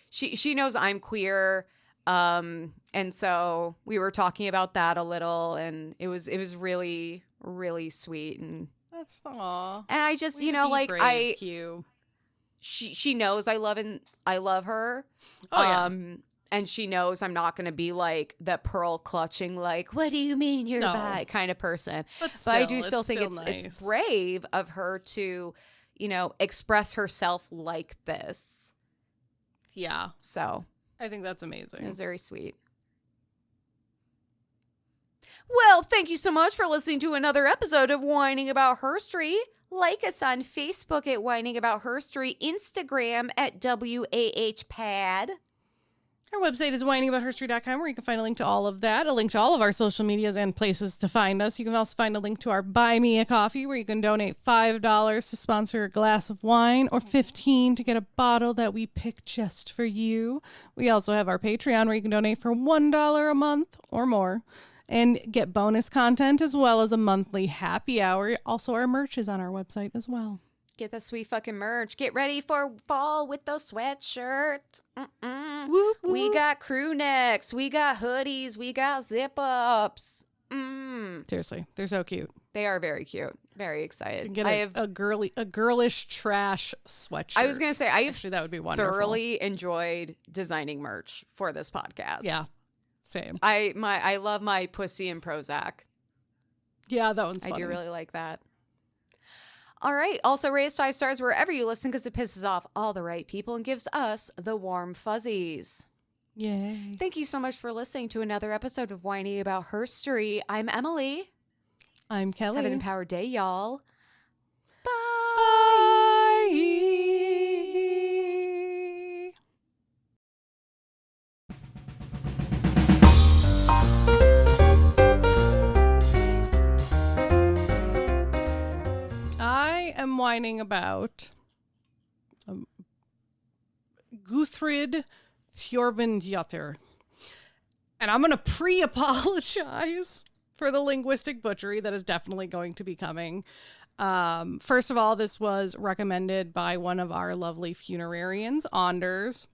she knows I'm queer. And so we were talking about that a little, and it was really, really sweet. And that's aw. And I just, like brave, she knows I love her. Oh, yeah. And she knows I'm not going to be like the pearl clutching, like, what do you mean you're bi kind of person. But I do still think it's brave of her to, express herself like this. Yeah. So I think that's amazing. It was very sweet. Well, thank you so much for listening to another episode of Whining About Herstory. Like us on Facebook at Whining About Herstory, Instagram at WAHPad. Our website is whiningaboutherstory.com, where you can find a link to all of that, a link to all of our social medias and places to find us. You can also find a link to our Buy Me a Coffee, where you can donate $5 to sponsor a glass of wine, or $15 to get a bottle that we pick just for you. We also have our Patreon, where you can donate for $1 a month or more and get bonus content, as well as a monthly happy hour. Also, our merch is on our website as well. Get that sweet fucking merch. Get ready for fall with those sweatshirts. Whoop, whoop. We got crew necks. We got hoodies. We got zip-ups. Seriously, they're so cute. They are very cute. Very excited. Get a girlish trash sweatshirt. I was going to say, Actually, that would be wonderful. thoroughly enjoyed designing merch for this podcast. Yeah, same. I love my pussy and Prozac. Yeah, that one's funny. I do really like that. All right. Also, rate us 5 stars wherever you listen, because it pisses off all the right people and gives us the warm fuzzies. Yay. Thank you so much for listening to another episode of Whining About Herstory. I'm Emily. I'm Kelly. Have an empowered day, y'all. Bye. Bye. I'm whining about Guthrid Thorbjornsdottir. And I'm going to pre-apologize for the linguistic butchery that is definitely going to be coming. First of all, this was recommended by one of our lovely funerarians, Anders,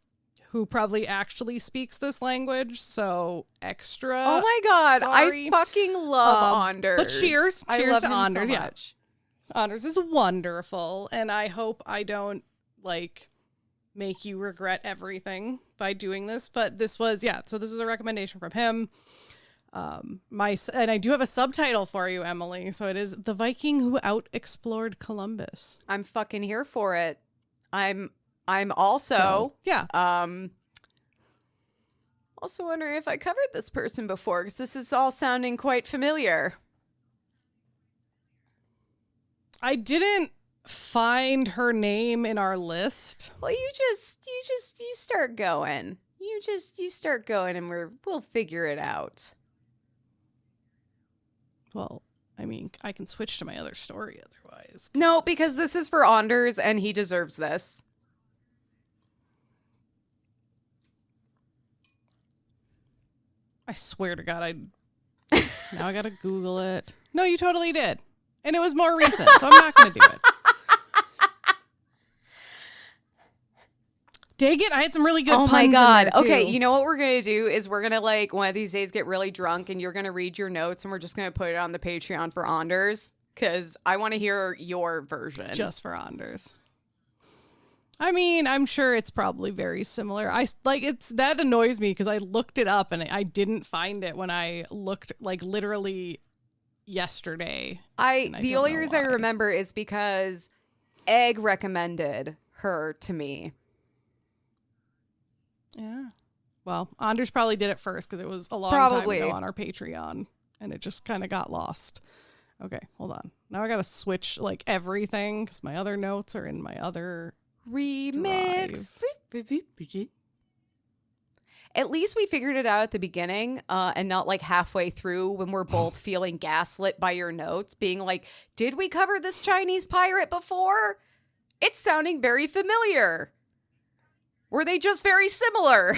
who probably actually speaks this language, so extra. Oh my God, sorry. I fucking love Anders. But cheers to Anders. So yeah, much. Anders is wonderful, and I hope I don't make you regret everything by doing this. But this was so this was a recommendation from him. And I do have a subtitle for you, Emily. So it is The Viking Who Out-Explored Columbus. I'm fucking here for it. I'm also also wondering if I covered this person before, because this is all sounding quite familiar. I didn't find her name in our list. Well, you start going. You start going, and we'll figure it out. Well, I mean, I can switch to my other story otherwise. No, because this is for Anders, and he deserves this. I swear to God, now I gotta Google it. No, you totally did. And it was more recent, so I'm not gonna do it. Dang it, I had some really good puns. Oh my God. In there too. Okay, you know what we're going to do is we're going to one of these days get really drunk, and you're going to read your notes, and we're just going to put it on the Patreon for Anders, because I want to hear your version. Just for Anders. I mean, I'm sure it's probably very similar. That annoys me because I looked it up and I didn't find it when I looked literally yesterday. The only reason I remember is because Egg recommended her to me. Yeah. Well, Anders probably did it first because it was a long time ago on our Patreon and it just kind of got lost. Okay, hold on. Now I got to switch everything because my other notes are in my other remix. At least we figured it out at the beginning and not halfway through when we're both feeling gaslit by your notes, being like, did we cover this Chinese pirate before? It's sounding very familiar. Were they just very similar?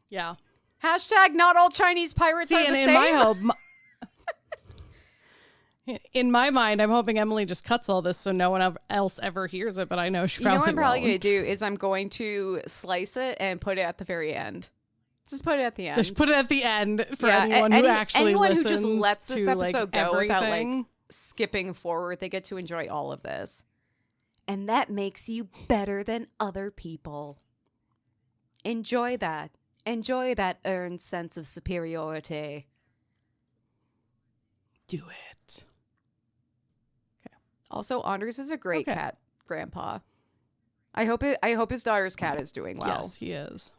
Yeah. Hashtag not all Chinese pirates are the same. In my mind, I'm hoping Emily just cuts all this so no one else ever hears it, but I know she probably won't. You know what I'm probably going to do is I'm going to slice it and put it at the very end. Just put it at the end. Just put it at the end for anyone who actually anyone listens who just lets this episode go everything. Without skipping forward. They get to enjoy all of this. And that makes you better than other people. Enjoy that. Enjoy that earned sense of superiority. Do it. Okay. Also, Anders is a great cat grandpa. I hope his daughter's cat is doing well. Yes, he is.